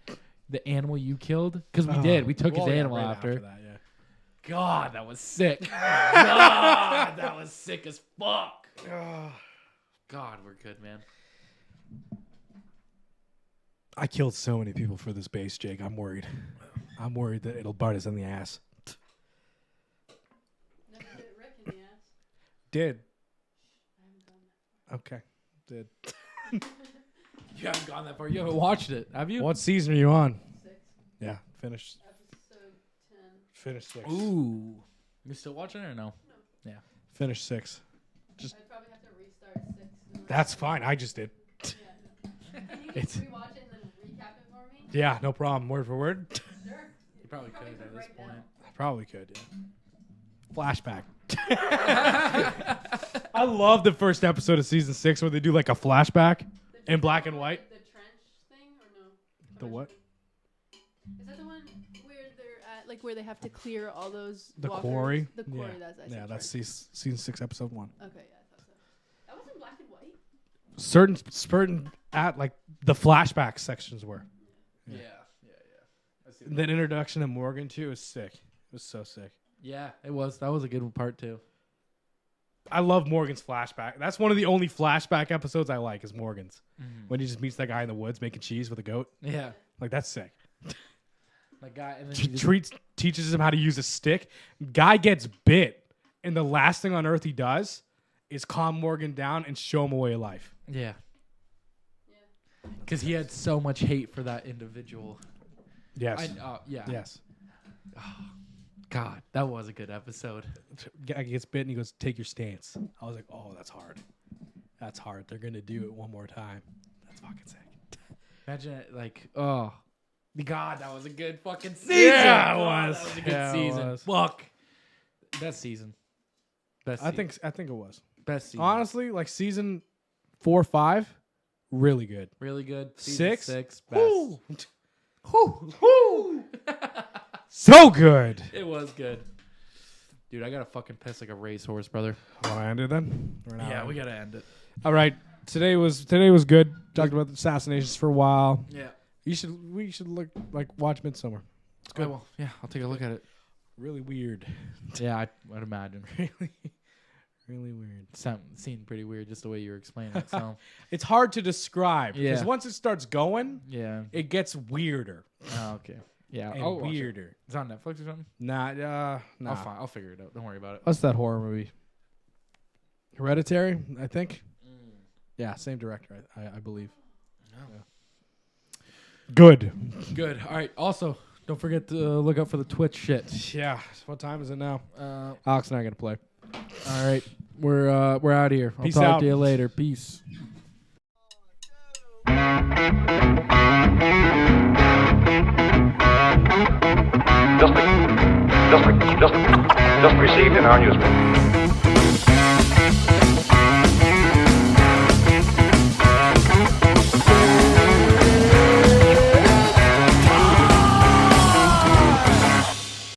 the animal you killed? Because we did. We took his animal after. that, yeah. God, that was sick. God, that was sick as fuck. God, we're good, man. I killed so many people for this base, Jake. I'm worried. I'm worried that it'll bite us in the ass. Never hit Rick in the ass. Did. I haven't gone that Okay. Did. You haven't gone that far. You haven't watched it, have you? What season are you on? 6. Yeah, finish. Episode 10. Finish 6. Ooh. You still watching it or no? Yeah. Finish 6. I'd probably have to restart 6. That's fine. I just did. Yeah. Can you It's- just rewatch it and then recap it for me? Yeah, no problem. Word for word. Sure. You probably could at this right now. point. I probably could, yeah. Flashback. I love the first episode of season 6 where they do like a flashback in black and white. The trench thing or no? The what? Is that the one where they're at, like where they have to clear all those The walkers? quarry. The quarry. Yeah, That's yeah, that's season 6, episode 1. Okay, yeah, I thought so. That wasn't black and white. Certain at like the flashback sections were. Yeah. That introduction of Morgan too is sick. It was so sick. Yeah, it was. That was a good part too. I love Morgan's flashback. That's one of the only flashback episodes I like is Morgan's. When he just meets that guy in the woods making cheese with a goat. Yeah. Like that's sick. That guy and then he just, Teaches him how to use a stick. Guy gets bit, and the last thing on earth he does is calm Morgan down and show him a way of life. yeah. Because he had so much hate for that individual. Yes. Yeah. Yes. God, that was a good episode. Guy gets bit and he goes, "Take your stance." I was like, "Oh, that's hard. That's hard. They're gonna do it one more time. That's fucking sick." Imagine it, like, oh, God, that was a good fucking season. Yeah, it Oh, was. That was a good Yeah, it season. was. Fuck. Best season. Best. I season. think it was. Best season. Honestly, like season 4, 5, really good. really good. Six? Six. Best. Woo. Woo. So good. It was good. Dude, I gotta fucking piss like a racehorse, brother. Want to end it then? Or not? Yeah, we gotta end it. All right. Today was good. Talked about the assassinations for a while. Yeah. We should watch Midsummer. It's good. Well, yeah, I'll take a look at it. Really weird. Yeah, I'd imagine. Really weird. Seemed pretty weird just the way you were explaining it. So It's hard to describe because Yeah. once it starts going, yeah. it gets weirder Oh, okay. Yeah. and I'll watch it. weirder. It's on Netflix or something. Nah. I'll figure it out. Don't worry about it. What's that horror movie? Hereditary, I think. Yeah, same director, I believe. Yeah. Good. Good. All right. Also, don't forget to look out for the Twitch shit. Yeah. What time is it now? Alex and I are gonna play. All right. We're out of here. I'll Peace talk out. to you later. Peace. Just received in our newspaper.